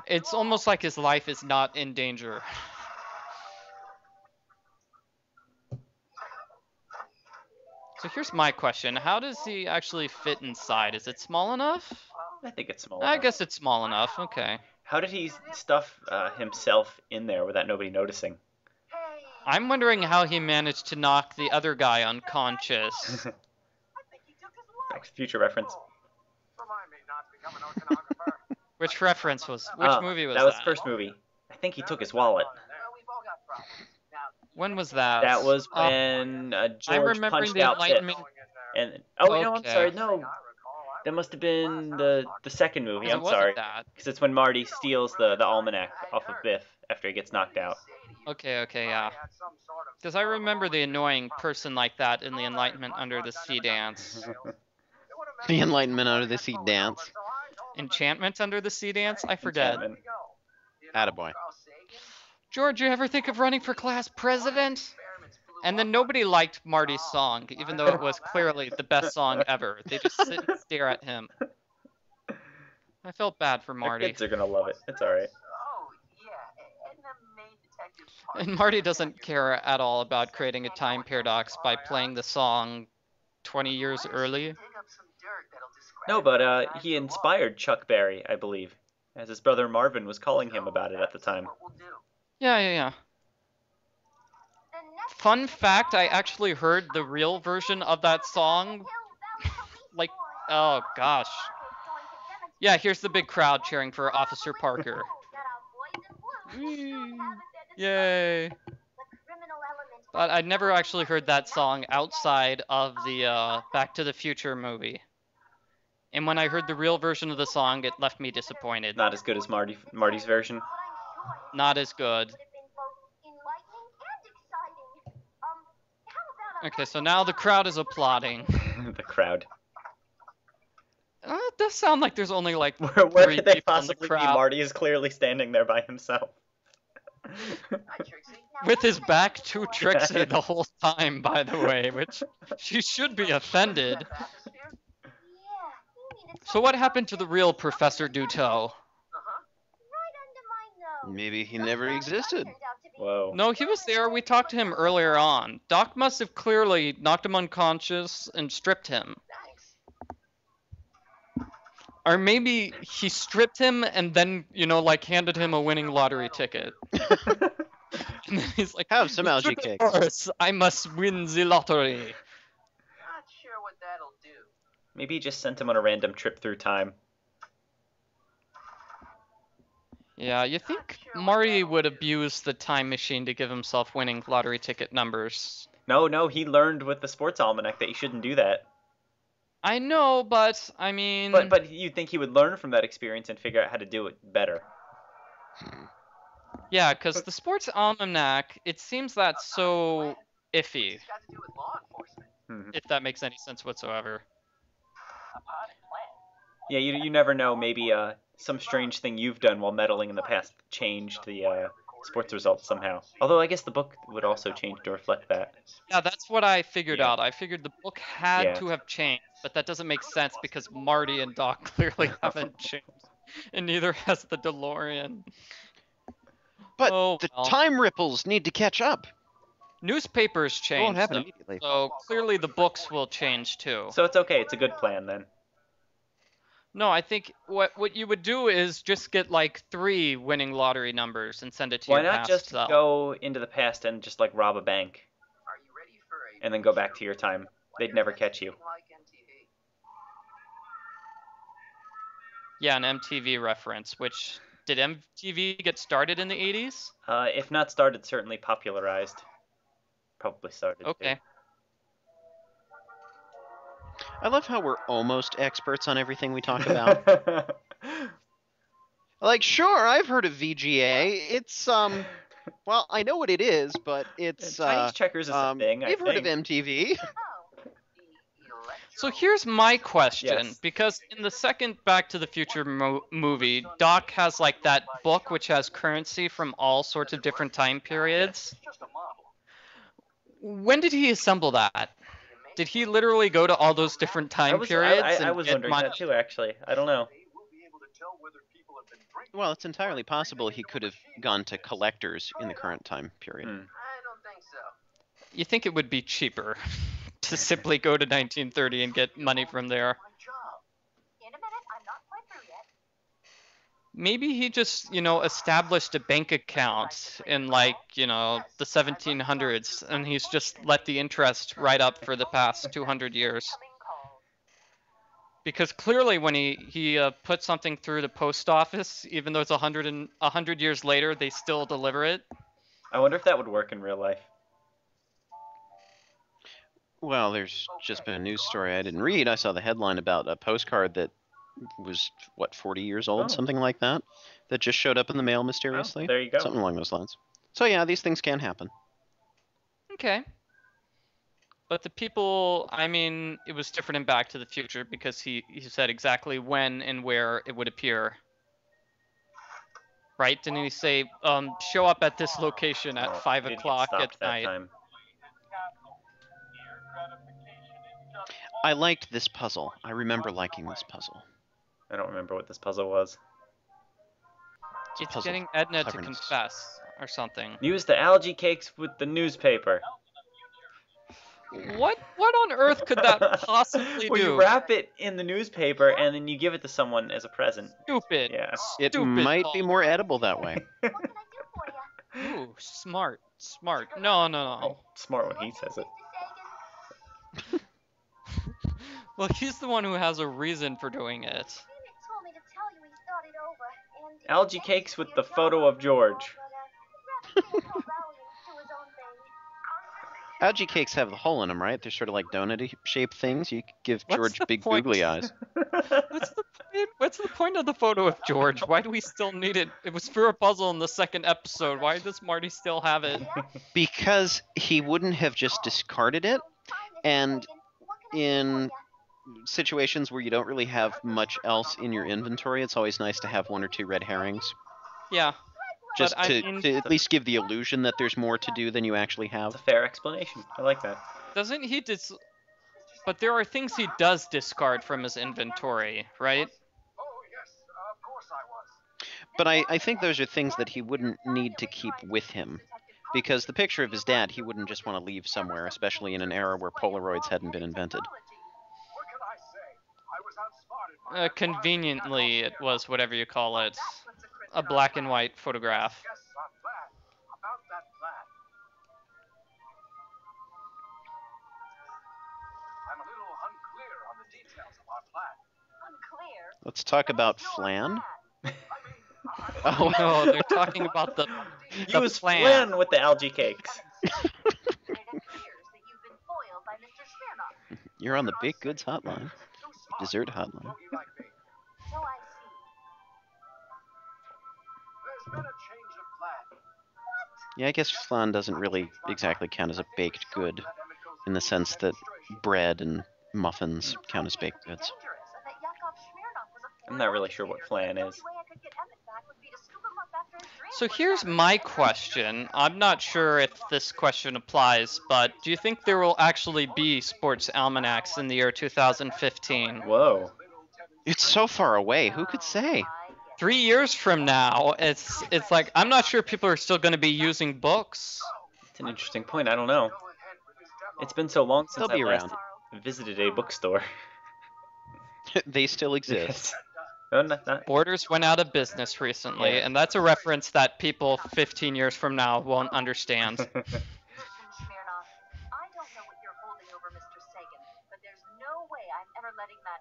It's almost like his life is not in danger. So here's my question. How does he actually fit inside? Is it small enough? I think it's small I enough. guess it's small enough. Okay. How did he stuff himself in there without nobody noticing? I'm wondering how he managed to knock the other guy unconscious. Future reference. Remind me not to become an oceanographer. Which reference was? Which movie was that? Was the first movie. I think he took his wallet. We've all got problems. Now, When was that? That was when I'm George remembering punched the out Pitt. Enlightenment. And no, I'm Okay. sorry, no. That must have been the second movie. Because it I'm wasn't sorry, that. because it's when Marty steals the almanac off of Biff after he gets knocked out. Okay, yeah. Because I remember the annoying person like that in the Enlightenment Under the Sea dance. The Enlightenment Under the Sea dance. Enchantment Under the Sea dance? I forget. Enchantment. Attaboy. George, you ever think of running for class president? And then nobody liked Marty's song, even though it was clearly the best song ever. They just sit and stare at him. I felt bad for The Marty. kids are gonna love it. It's alright. Oh, yeah. Edna made Detective And Marty doesn't care at all about creating a time paradox by playing the song 20 years early. No, but he inspired Chuck Berry, I believe, as his brother Marvin was calling him about it at the time. Yeah. Fun fact, I actually heard the real version of that song. Like, oh gosh. Yeah, here's the big crowd cheering for Officer Parker. Yay. But I'd never actually heard that song outside of the Back to the Future movie. And when I heard the real version of the song, it left me disappointed. Not as good as Marty's version. Not as good. Okay, so now the crowd is applauding. The crowd. It does sound like there's only like Where three could they people in the possibly be? crowd. Marty is clearly standing there by himself. With his back to Trixie the whole time, by the way, which she should be offended. So what happened to the real Professor Duteau? Maybe he never existed. Whoa. No, he was there. We talked to him earlier on. Doc must have clearly knocked him unconscious and stripped him. Or maybe he stripped him and then, like handed him a winning lottery ticket. And then he's like, Have some algae "Of cake." course, I must win the lottery. Not sure what that'll do. Maybe he just sent him on a random trip through time. Yeah, you think Marty would abuse the time machine to give himself winning lottery ticket numbers. No, he learned with the sports almanac that you shouldn't do that. I know, but I mean, But you'd think he would learn from that experience and figure out how to do it better. yeah, because the sports almanac, it seems that's so iffy, It's got to do with law enforcement. Mhm. if that makes any sense whatsoever. A potted plant. Yeah, you never know. Maybe some strange thing you've done while meddling in the past changed the sports results somehow. Although I guess the book would also change to reflect that. Yeah, that's what I figured Yeah. out. I figured the book had Yeah. to have changed, but that doesn't make sense because Marty and Doc clearly haven't changed, and neither has the DeLorean. But Oh, the well. time ripples need to catch up. Newspapers It won't change, happen though, immediately. so clearly the books will change too. So it's okay. It's a good plan then. No, I think what you would do is just get like 3 winning lottery numbers and send it to Why your not past just self. go into the past and just like rob a bank Are you ready for a and then go back to your time? They'd never catch you. like MTV? Yeah, an MTV reference. Which did MTV get started in the 80s? If not started, certainly popularized. Probably started. too. Okay. I love how we're almost experts on everything we talk about. Like, sure, I've heard of VGA. It's well, I know what it is, but it's Chinese checkers is a thing. We've heard of think. MTV. So here's my question, Yes. because in the second Back to the Future movie, Doc has like that book which has currency from all sorts of different time periods. Just a model. When did he assemble that? Did he literally go to all those different time periods I and was get wondering money? that too, actually. I don't know. We'll be able to tell whether people have been drinking. Well, it's entirely possible he could have gone to collectors in the current time period. Hmm. I don't think so. You think it would be cheaper to simply go to 1930 and get money from there? My job. In a minute, I'm not quite through yet. Maybe he just, established a bank account in like, the 1700s, and he's just let the interest right up for the past 200 years. Incoming call. Because clearly when he put something through the post office, even though it's 100 years later, they still deliver it. I wonder if that would work in real life. Well, there's just been a news story I didn't read. I saw the headline about a postcard that was, 40 years old, Oh. something like that just showed up in the mail mysteriously. there you go. Something along those lines. So yeah, these things can happen. Okay. But the people, it was different in Back to the Future because he said exactly when and where it would appear. Right? Didn't he say, show up at this location at Oh, 5 didn't get o'clock stopped at that night? time. I liked this puzzle. I remember liking this puzzle. I don't remember what this puzzle was. It's a It's puzzle. getting Edna to Cleverness. confess or something. Use the algae cakes with the newspaper. What on earth could that possibly Well, do? you wrap it in the newspaper and then you give it to someone as a present. Stupid. Yeah. It Stupid might be Paul. more edible that way. What can I do for you? Ooh, smart. No. Oh, smart when he says it. Mr. Sagan? Well, he's the one who has a reason for doing it. Emmett told me to tell you he thought it over, and Algae cakes with the photo of George. Algae cakes have the hole in them, right? They're sort of like donut-shaped things. You could give What's George the big point? googly eyes. What's the point of the photo of George? Why do we still need it? It was for a puzzle in the second episode. Why does Marty still have it? Because he wouldn't have just discarded it, and in situations where you don't really have much else in your inventory, it's always nice to have 1 or 2 red herrings. Yeah. Just But I to, mean- to at least give the illusion that there's more to do than you actually have. That's a fair explanation. I like that. Doesn't he But there are things he does discard from his inventory, right? Oh, yes, of course I was. But I think those are things that he wouldn't need to keep with him. Because the picture of his dad, he wouldn't just want to leave somewhere, especially in an era where Polaroids hadn't been invented. What can I say? I was outsmarted by Conveniently, it was whatever you call it. A black and white photograph. Yes, I'm glad. About that plan. I'm a little unclear on the details of our plan. Unclear. Let's talk about flan. I mean, Oh, No, they're talking about the Use plan. flan with the algae cakes. It appears that You're on the baked goods hotline. Dessert hotline. So I see. There's been a change of plan. Yeah, I guess flan doesn't really exactly count as a baked good in the sense that bread and muffins count as baked goods. I'm not really sure what flan is. So here's my question. I'm not sure if this question applies, but do you think there will actually be sports almanacs in the year 2015? Whoa. It's so far away. Who could say? 3 years from now, it's like I'm not sure people are still going to be using books. It's an interesting point. I don't know. It's been so long since They'll be I last around. visited a bookstore. They still exist. No, not. Borders went out of business recently, Yeah. and that's a reference that people 15 years from now won't understand. Listen, Smirnoff, I don't know what you're holding over Mr. Sagan, but there's no way I'm ever letting that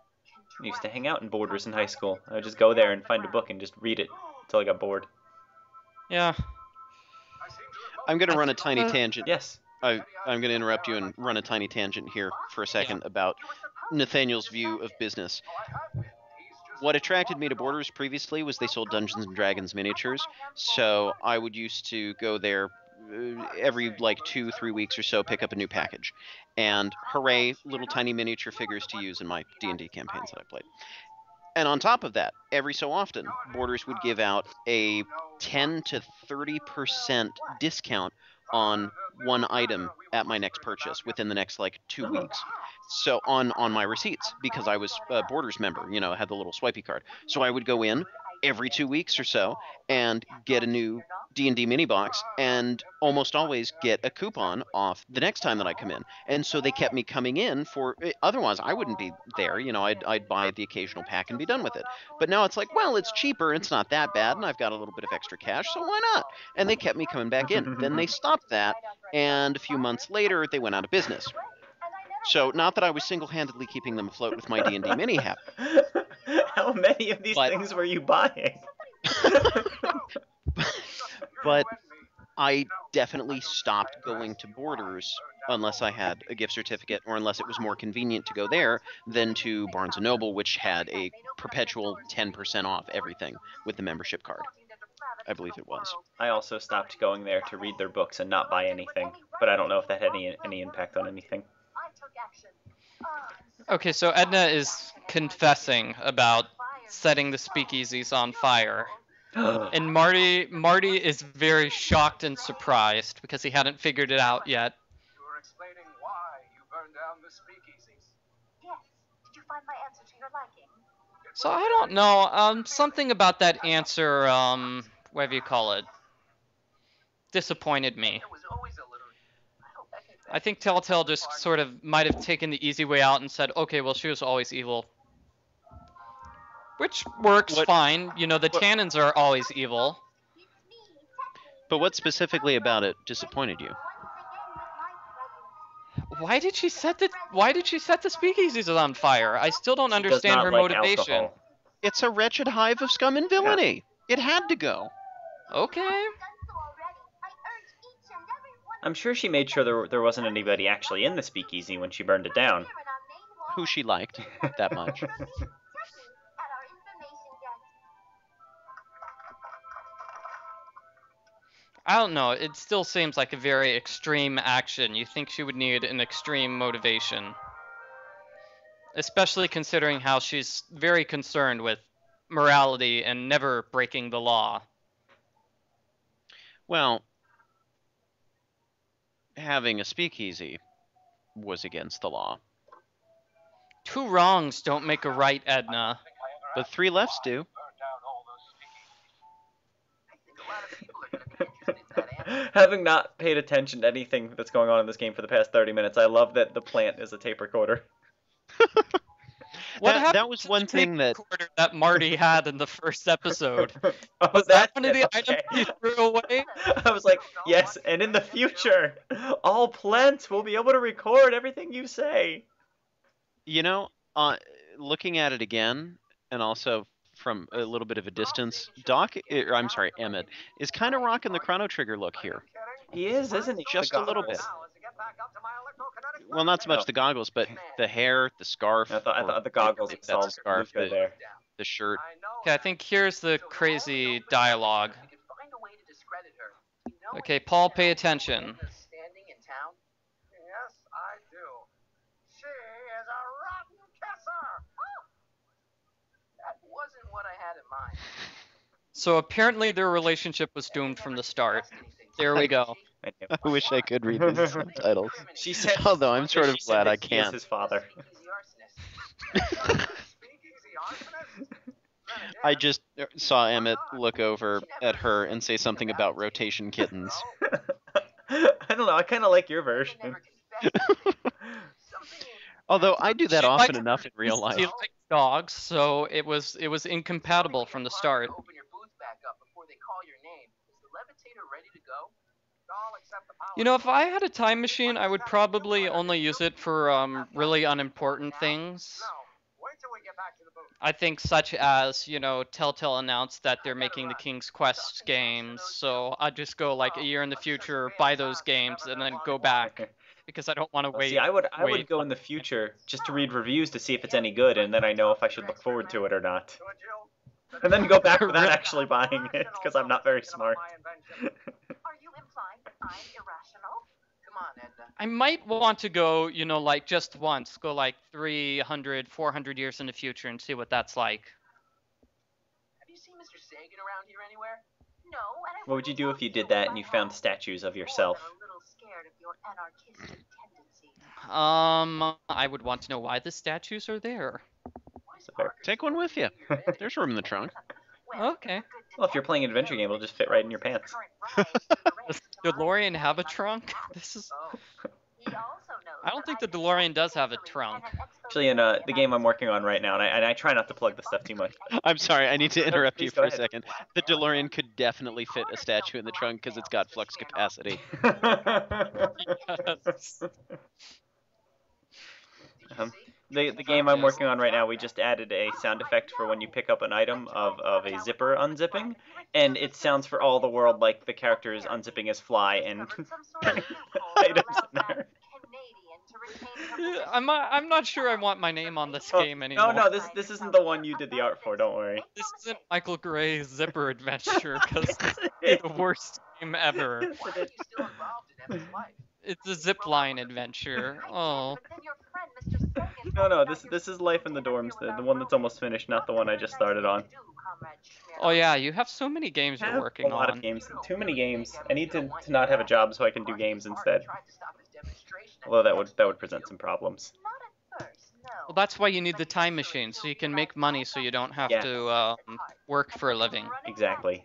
I used to hang out in Borders in high school. I would just go there and find a book and just read it until I got bored. Yeah. I'm going to run a tiny tangent. Yes. I'm going to interrupt you and run a tiny tangent here for a second about Nathaniel's view of business. What attracted me to Borders previously was they sold Dungeons and Dragons miniatures, so I would used to go there every like 2-3 weeks or so, pick up a new package, and hooray, little tiny miniature figures to use in my D&D campaigns that I played. And on top of that, every so often, Borders would give out a 10 to 30% discount on one item at my next purchase within the next like 2 weeks. So on my receipts, because I was a Borders member, you know, had the little swipey card. So I would go in every 2 weeks or so and get a new D&D mini box and almost always get a coupon off the next time that I come in. And so they kept me coming in for, otherwise I wouldn't be there, you know, I'd buy the occasional pack and be done with it. But now it's like, well, it's cheaper, it's not that bad, and I've got a little bit of extra cash, so why not? And they kept me coming back in. Then they stopped that, and a few months later they went out of business. So not that I was single-handedly keeping them afloat with my D&D mini habit. How many of these things were you buying? But I definitely stopped going to Borders unless I had a gift certificate or unless it was more convenient to go there than to Barnes & Noble, which had a perpetual 10% off everything with the membership card. I believe it was. I also stopped going there to read their books and not buy anything, but I don't know if that had any impact on anything. Okay, so Edna is confessing about setting the speakeasies on fire. And Marty is very shocked and surprised because he hadn't figured it out yet. You were explaining why you burned down the speakeasies. Yes. Did you find my answer to your liking? So I don't know, something about that answer, whatever you call it, disappointed me. It was always a little. I think Telltale just sort of might have taken the easy way out and said, okay, well, she was always evil. Which works fine. You know, the Tannins are always evil. But what specifically about it disappointed you? Why did she set the speakeasies on fire? I still don't She does understand not her like motivation. alcohol. It's a wretched hive of scum and villainy. It had to go. Okay. I'm sure she made sure there wasn't anybody actually in the speakeasy when she burned it down. Who she liked that much. I don't know. It still seems like a very extreme action. You think she would need an extreme motivation. Especially considering how she's very concerned with morality and never breaking the law. Well, having a speakeasy was against the law. 2 wrongs don't make a right, Edna. But 3 lefts do. Having not paid attention to anything that's going on in this game for the past 30 minutes, I love that the plant is a tape recorder. That was one thing that Marty had in the first episode. Oh, Was that one of the okay. items he threw away? I was like, yes, and in the future, all plants will be able to record everything you say. You know, looking at it again, and also from a little bit of a distance, Emmett, is kind of rocking the Chrono Trigger look here. He is, isn't he? Just a little bit. Well, not so much Oh. the goggles, but the hair, the scarf. I thought or the goggles if would that's solve a scarf, Luca there. the shirt. Okay, I think here's the crazy dialogue. Okay, Paul, pay attention. Yes, I do. She is a rotten kisser. That wasn't what I had in mind. So apparently their relationship was doomed from the start. There we go. I knew. I wish I could read the subtitles. She said. Although I'm sort of she said glad that I he is can't. his father. I just saw Emmett look over at her and say something about rotation kittens. I don't know. I kind of like your version. Although I do that She often likes- enough in real life. He likes dogs, so it was incompatible from the start. Open your booth back up before they call your name. Is the levitator ready to go? All except the power. You know, if I had a time machine, I would probably only use it for really unimportant things. No. Wait till we get back to the booth. I think such as, you know, Telltale announced that they're making the King's Quest games, so I'd just go like a year in the future, buy those games, and then go back because I don't want to Well, wait. see, I would wait. go in the future just to read reviews to see if it's any good, and then I know if I should look forward to it or not. So, Jill, And then go back without actually buying it, because I'm not very smart. Are you implying that I'm irrational? Come on, Edna. I might want to go, you know, like just once, go like 300, 400 years in the future and see what that's like. Have you seen Mr. Sagan around here anywhere? No, and I What would you wouldn't do tell if you did that and you if I found had. statues of Or yourself? I'm a little scared of your anarchistic tendencies. I would want to know why the statues are there. So fair. Take one with you. There's room in the trunk. Well, Okay. Well, if you're playing an adventure game, it'll just fit right in your pants. Does the DeLorean have a trunk? This is. I don't think the DeLorean does have a trunk. Actually, in the game I'm working on right now, and I try not to plug the stuff too much. I'm sorry, I need to interrupt you Please go for a ahead. second. The DeLorean could definitely fit a statue in the trunk because it's got flux capacity. Yes. The game I'm working on right now, we just added a sound effect for when you pick up an item of a zipper unzipping, and it sounds for all the world like the character is unzipping his fly and items in there. I'm not sure I want my name on this game anymore. No, this isn't the one you did the art for. Don't worry. This isn't Michael Gray's Zipper Adventure because this is the worst game ever. Why are you still involved in Emma's life? It's a zipline adventure. Oh. No, this is Life in the Dorms, the one that's almost finished, not the one I just started on. Oh yeah, you have so many games I you're have working a lot on. of games, too many games. I need to not have a job so I can do games instead. Although that would present some problems. Well, that's why you need the time machine, so you can make money so you don't have Yeah. to work for a living. Exactly.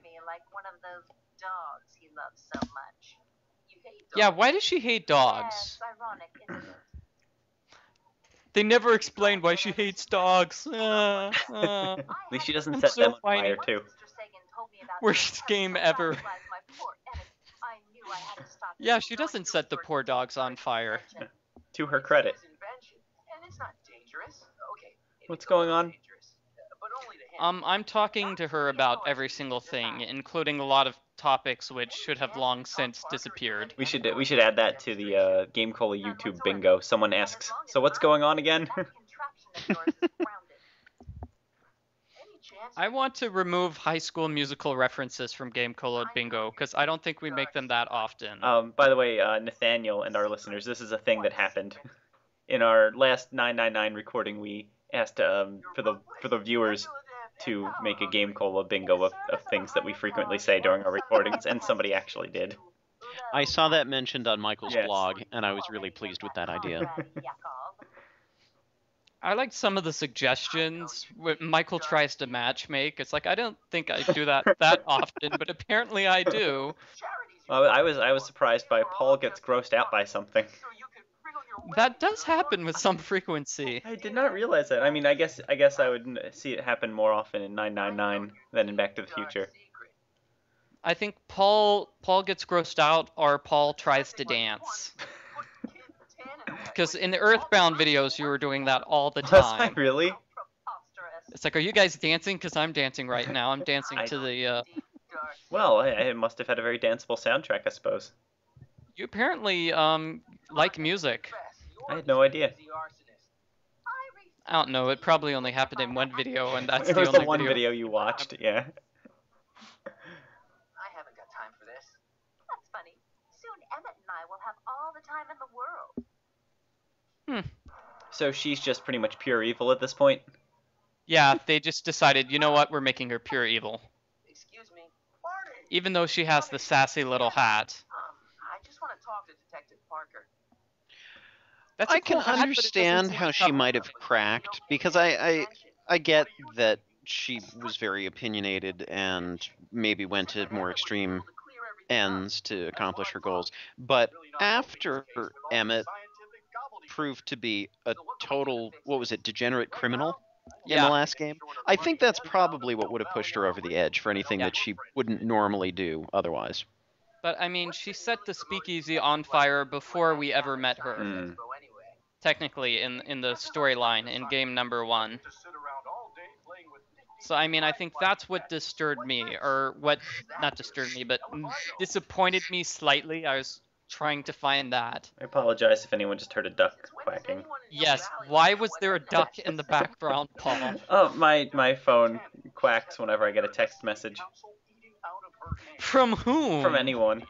Yeah, why does she hate dogs? They never explained why she hates dogs. At least she doesn't I'm set so them on whiny. fire too. Worst game ever. Yeah, she doesn't set the poor dogs on fire. To her credit. What's going on? I'm talking to her about every single thing, including a lot of topics which should have long since disappeared. We should add that to the Game Cola YouTube bingo. Someone asks, so what's going on again? I want to remove High School Musical references from Game Cola Bingo, because I don't think we make them that often. By the way, Nathaniel and our listeners, this is a thing that happened. In our last 999 recording, we asked for the viewers to make a Game Cola bingo of things that we frequently say during our recordings, and somebody actually did. I saw that mentioned on Michael's Yes. blog, and I was really pleased with that idea. I like some of the suggestions. When Michael tries to match make, it's like, I don't think I do that often, but apparently I do. Well, I was surprised by Paul gets grossed out by something. That does happen with some frequency. I did not realize that. I mean, I guess I would see it happen more often in 999 than in Back to the Future. I think Paul gets grossed out or Paul tries to dance. Because in the Earthbound videos, you were doing that all the Was I time. really? It's like, are you guys dancing? Because I'm dancing right now. I'm dancing I- to the, Well, I must have had a very danceable soundtrack, I suppose. You apparently, like music. I had no idea. The arsonist. I don't know. It probably only happened in one video, and that's It the was only the one video you watched, yeah. I haven't got time for this. That's funny. Soon Emmett and I will have all the time in the world. So she's just pretty much pure evil at this point? Yeah, they just decided, you know what, we're making her pure evil. Excuse me. Marty! Even though she has the sassy little hat. I just want to talk to Detective Parker. That's a I can cool hat, but it doesn't understand seem how to she cover might her. have cracked, because I get that she was very opinionated and maybe went to more extreme ends to accomplish her goals. But after Emmett proved to be a total, what was it, degenerate criminal in the Yeah. last game, I think that's probably what would have pushed her over the edge for anything Yeah. that she wouldn't normally do otherwise. But I mean, she set the speakeasy on fire before we ever met her. Mm. Technically, in the storyline in game number 1. So I mean, I think that's what disturbed me, or what, not disturbed me, but disappointed me slightly. I was trying to find that. I apologize if anyone just heard a duck quacking. Yes, why was there a duck in the background, Paul? Oh, my phone quacks whenever I get a text message. From whom? From anyone.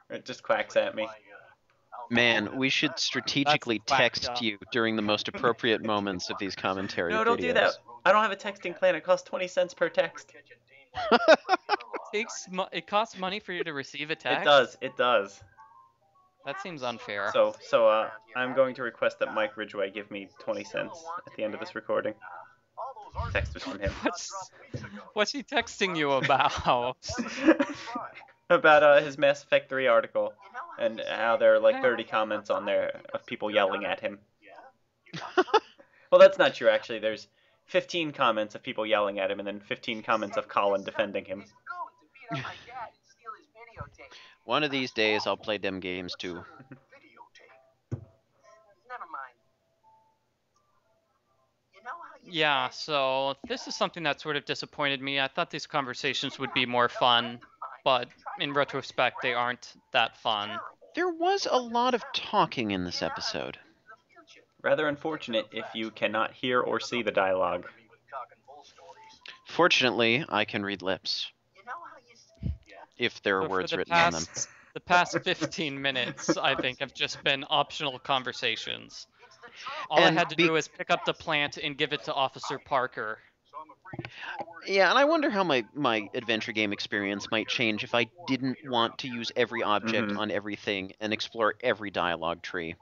It just quacks at me. Man, we should strategically That's whacked text up. you during the most appropriate moments of these commentary No, videos. don't do that. I don't have a texting plan. It costs 20 cents per text. It costs money for you to receive a text? It does. It does. That seems unfair. So I'm going to request that Mike Ridgway give me 20 cents at the end of this recording. Text was from him. What's he texting you about? About his Mass Effect 3 article, and how there are like 30 comments on there of people yelling at him. Well, that's not true, actually. There's 15 comments of people yelling at him, and then 15 comments of Colin defending him. One of these days, I'll play them games too. Never mind. You know how you Yeah, so this is something that sort of disappointed me. I thought these conversations would be more fun, but in retrospect, they aren't that fun. There was a lot of talking in this episode. Rather unfortunate if you cannot hear or see the dialogue. Fortunately, I can read lips, if there are So for words the written on them. The past 15 minutes, I think, have just been optional conversations. All I And had to do is pick up the plant and give it to Officer Parker. Yeah, and I wonder how my adventure game experience might change if I didn't want to use every object Mhm. on everything and explore every dialogue tree.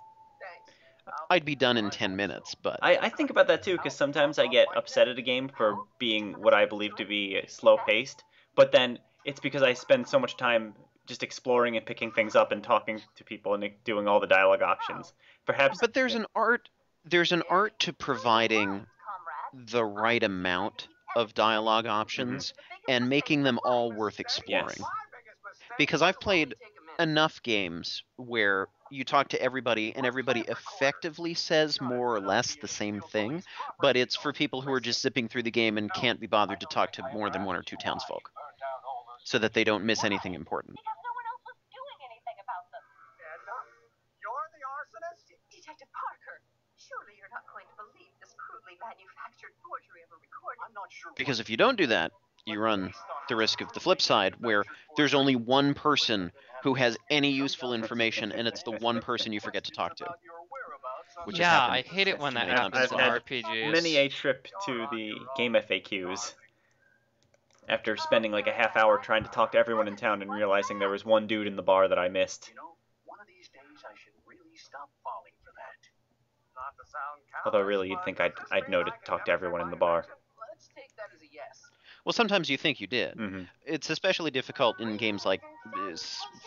I'd be done in 10 minutes, but... I think about that too, because sometimes I get upset at a game for being what I believe to be slow-paced, but then it's because I spend so much time just exploring and picking things up and talking to people and doing all the dialogue options. Perhaps. But there's an art to providing the right amount of dialogue options and making them all worth exploring. Yes. Because I've played enough games where you talk to everybody and everybody effectively says more or less the same thing, but it's for people who are just zipping through the game and can't be bothered to talk to more than one or two townsfolk, so that they don't miss anything important. Because no one else was doing anything about them. Edna, you're the arsonist? Detective Parker, surely you're not going to believe this crudely manufactured forgery of a recording. I'm not sure. Because if you don't do that, you run the risk of the flip side, where there's only one person who has any useful information, and it's the one person you forget to talk to. Which has Yeah, happened I hate it when that many times happens I've in had RPGs. many a trip to the game FAQs after spending like a half hour trying to talk to everyone in town and realizing there was one dude in the bar that I missed. You know, one of these days I should really stop falling for that. Not to sound Although really you'd think I'd know to talk to everyone in the bar. Let's take that as a yes. Well, sometimes you think you did. Mhm. It's especially difficult in games like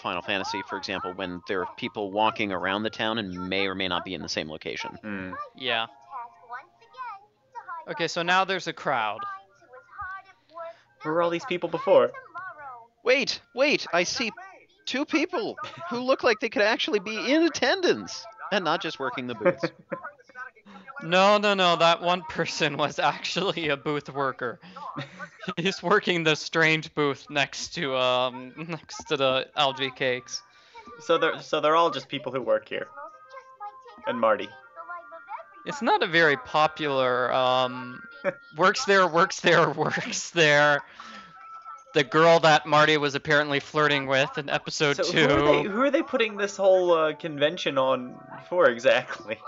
Final Fantasy, for example, when there are people walking around the town and may or may not be in the same location. Mm. Yeah. Okay, so now there's a crowd. Where were all these people before? Wait, I see two people who look like they could actually be in attendance and not just working the booths. No, that one person was actually a booth worker. He's working the strange booth next to the algae cakes. So they're all just people who work here. And Marty. It's not a very popular, works there. The girl that Marty was apparently flirting with in episode So 2. who are they putting this whole convention on for exactly?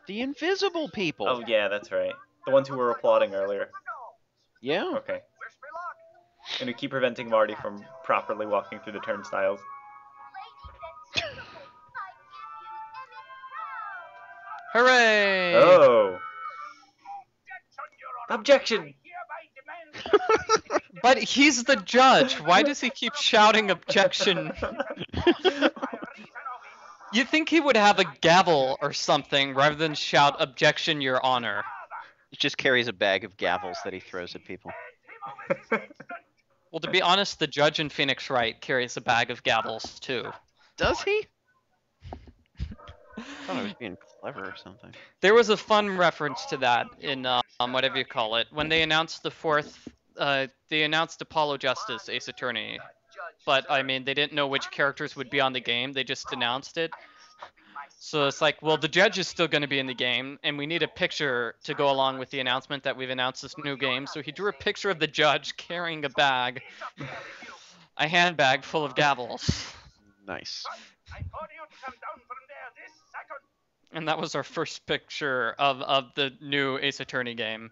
The invisible people. Oh yeah, that's right. The ones who were applauding earlier. Yeah. Okay. And who keep preventing Marty from properly walking through the turnstiles. Hooray! Oh. Objection! But he's the judge. Why does he keep shouting objection? You'd think he would have a gavel or something rather than shout objection, your honor. He just carries a bag of gavels that he throws at people. Well, to be honest, the judge in Phoenix Wright carries a bag of gavels, too. Does he? I thought I was being clever or something. There was a fun reference to that in, whatever you call it. When they announced the fourth, they announced Apollo Justice, Ace Attorney. But, I mean, they didn't know which characters would be on the game. They just announced it. So it's like, well, the judge is still going to be in the game, and we need a picture to go along with the announcement that we've announced this new game. So he drew a picture of the judge carrying a bag, a handbag full of gavels. Nice. And that was our first picture of the new Ace Attorney game.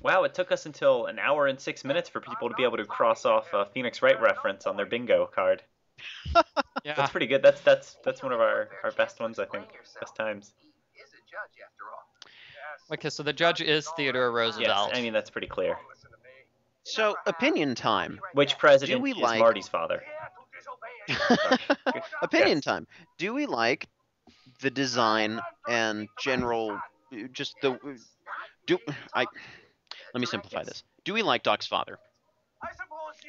Wow, it took us until an hour and 6 minutes for people to be able to cross off a Phoenix Wright reference on their bingo card. Yeah. That's pretty good. That's one of our best ones, I think. Best times. Okay, so the judge is Theodore Yes, Roosevelt. I mean, that's pretty clear. So, opinion time. Which president we is like- Marty's father? Opinion Yes. time. Do we like the design and general, just the, let me simplify this. Do we like Doc's father?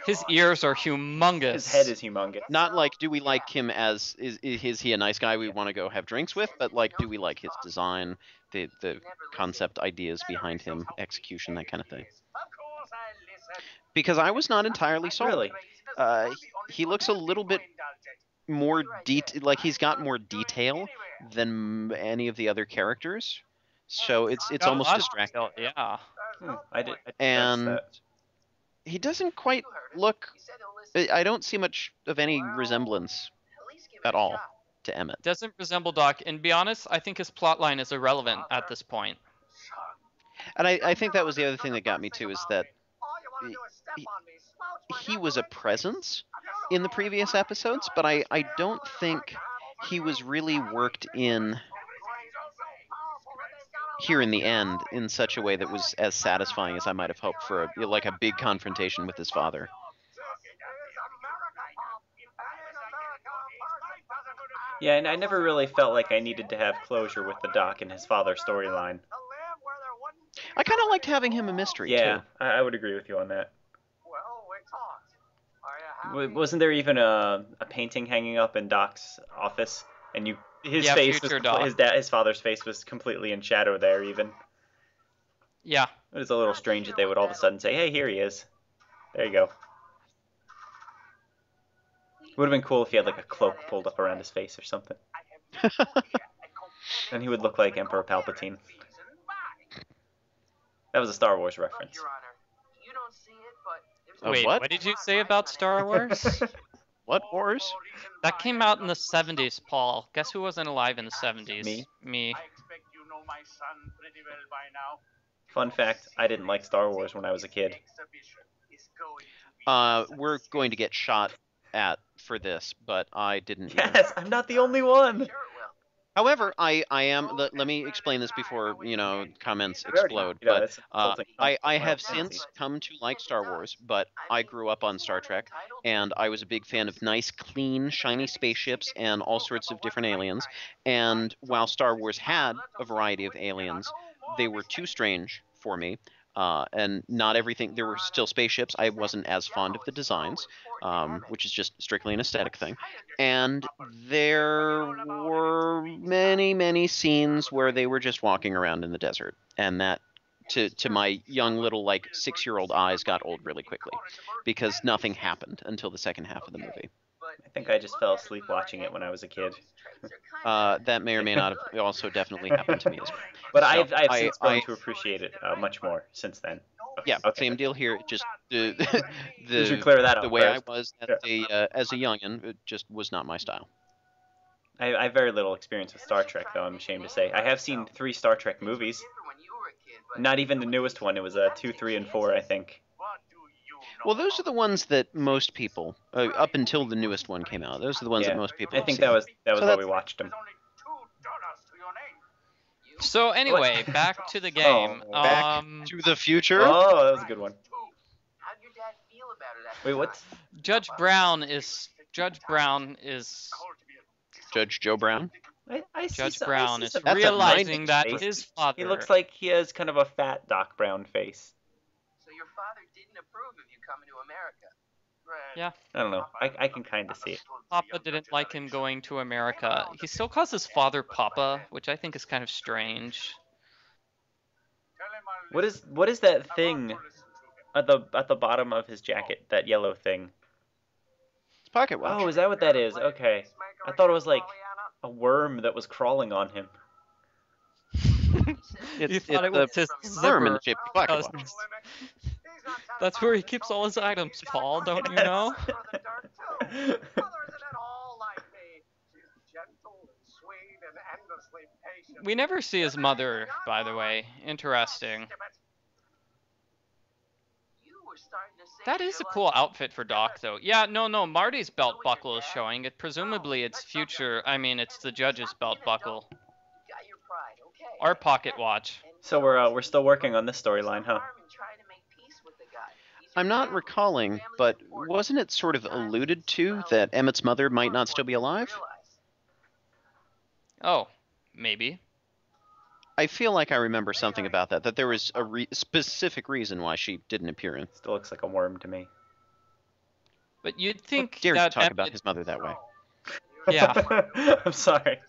His ears are humongous. His head is humongous. Not like, do we like him as, is he a nice guy we want to go have drinks with, but like, do we like his design, the concept ideas behind him, execution, that kind of thing? Because I was not entirely sold. Really? He looks a little bit more like he's got more detail than any of the other characters, so it's Got a almost lot of distracting. detail, Yeah. I did And notice he doesn't quite look. I don't see much of any resemblance at all to Emmett. Doesn't resemble Doc, and to be honest, I think his plotline is irrelevant at this point. And I think that was the other thing that got me too, is that he was a presence in the previous episodes, but I don't think he was really worked in here in the end in such a way that was as satisfying as I might have hoped for like a big confrontation with his father. Yeah, and I never really felt like I needed to have closure with the Doc and his father storyline. I kind of liked having him a mystery Yeah, too. I would agree with you on that. Wasn't there even a painting hanging up in Doc's office, and his Yeah, face was future Doc. his father's face was completely in shadow there even. Yeah. It was a little strange that they would all of a sudden say, "Hey, here he is." There you go. It would have been cool if he had like a cloak pulled up around his face or something. Then he would look like Emperor Palpatine. That was a Star Wars reference. Wait, what? what did you say about Star Wars? What wars? That came out in the 70s, Paul. Guess who wasn't alive in the 70s? Me. Me. Fun fact, I didn't like Star Wars when I was a kid. We're going to get shot at for this, but I didn't. either. Yes, I'm not the only one. However, I am. Let me explain this before comments We already- explode. you know, But it's insulting. I have Final since come to like Star Wars, but I grew up on Star Trek, and I was a big fan of nice, clean, shiny spaceships and all sorts of different aliens. And while Star Wars had a variety of aliens, they were too strange for me. And not everything. There were still spaceships. I wasn't as fond of the designs, which is just strictly an aesthetic thing. And there were many, many scenes where they were just walking around in the desert, and that, to my young little like 6-year-old eyes, got old really quickly, because nothing happened until the second half of the movie. I think I just fell asleep watching it when I was a kid. That may or may not have also definitely happened to me as well. But So, I've since grown I- to appreciate it much more since then. Yeah, Okay. same deal here. Just the You should clear that the up way I first. was Yeah. as a youngin, it just was not my style. I have very little experience with Star Trek, though, I'm ashamed to say. I have seen 3 Star Trek movies. Not even the newest one. It was 2, 3, and 4, I think. Well, those are the ones that most people, up until the newest one came out, those are the ones Yeah. that most people. I have think seen. that was So why we watched them. So anyway, back to the game. Oh, back To the future. Oh, that was a good one. How'd your dad feel about it at Wait, the what's... time? Judge Brown is Judge Joe Brown. I see Judge some- I Brown see is some- That's a realizing 90s that face. his father. He looks like he has kind of a fat Doc Brown face. So your father didn't approve of you coming to America. Yeah. I don't know. I can kind of see it. Papa didn't like him going to America. He still calls his father Papa, which I think is kind of strange. What is that thing at the bottom of his jacket? That yellow thing. It's pocket watch. Oh, is that what that is? Okay. I thought it was like a worm that was crawling on him. You thought it was his worm in zipper. the shape of pocket watch. because That's where he keeps all his items, Paul, don't you know? We never see his mother, by the way. Interesting. That is a cool outfit for Doc, though. Yeah, no, Marty's belt buckle is showing. Presumably it's future, it's the judge's belt buckle. Or pocket watch. So we're still working on this storyline, huh? I'm not recalling, but wasn't it sort of alluded to that Emmett's mother might not still be alive? Oh, maybe. I feel like I remember something about that, that there was a specific reason why she didn't appear in. Still looks like a worm to me. But you'd think Dare you that talk about Emmett, his mother that way? yeah, I'm sorry.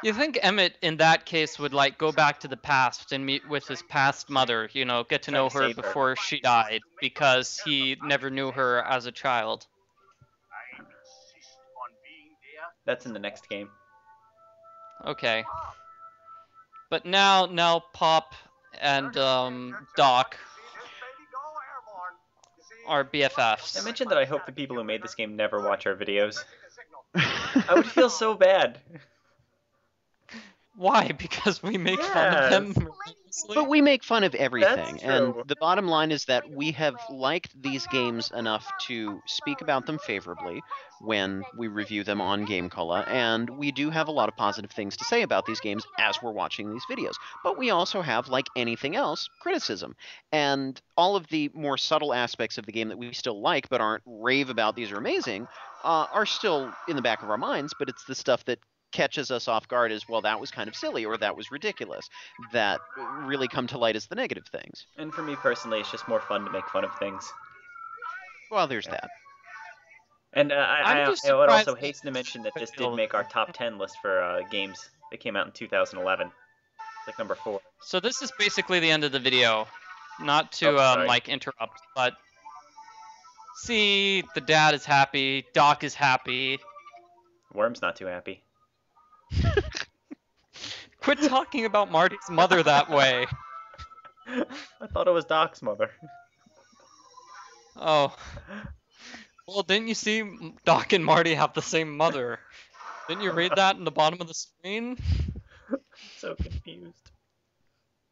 you think Emmett in that case would like go back to the past and meet with his past mother, get to know her Save her. before she died because he never knew her as a child. That's in the next game. Okay. But now Pop and Doc are BFFs. I mentioned that I hope the people who made this game never watch our videos. I would feel so bad. Why? Because we make fun of them Yes. religiously? But we make fun of everything, and true. the bottom line is that we have liked these games enough to speak about them favorably when we review them on GameCola, and we do have a lot of positive things to say about these games as we're watching these videos. But we also have, like anything else, criticism. And all of the more subtle aspects of the game that we still like but aren't rave about these are amazing are still in the back of our minds, but it's the stuff that catches us off guard as, well, that was kind of silly or that was ridiculous, that really come to light as the negative things. And for me personally, it's just more fun to make fun of things. Well, there's that. And I'm I just would also surprised hasten to mention that this did Phil- make our top 10 list for games that came out in 2011. It's like number 4. So this is basically the end of the video. Not to Oh, sorry. interrupt, but see, the dad is happy, Doc is happy. Worm's not too happy. Quit talking about Marty's mother that way. I thought it was Doc's mother. Oh. Well, didn't you see Doc and Marty have the same mother? Didn't you read that in the bottom of the screen? So confused.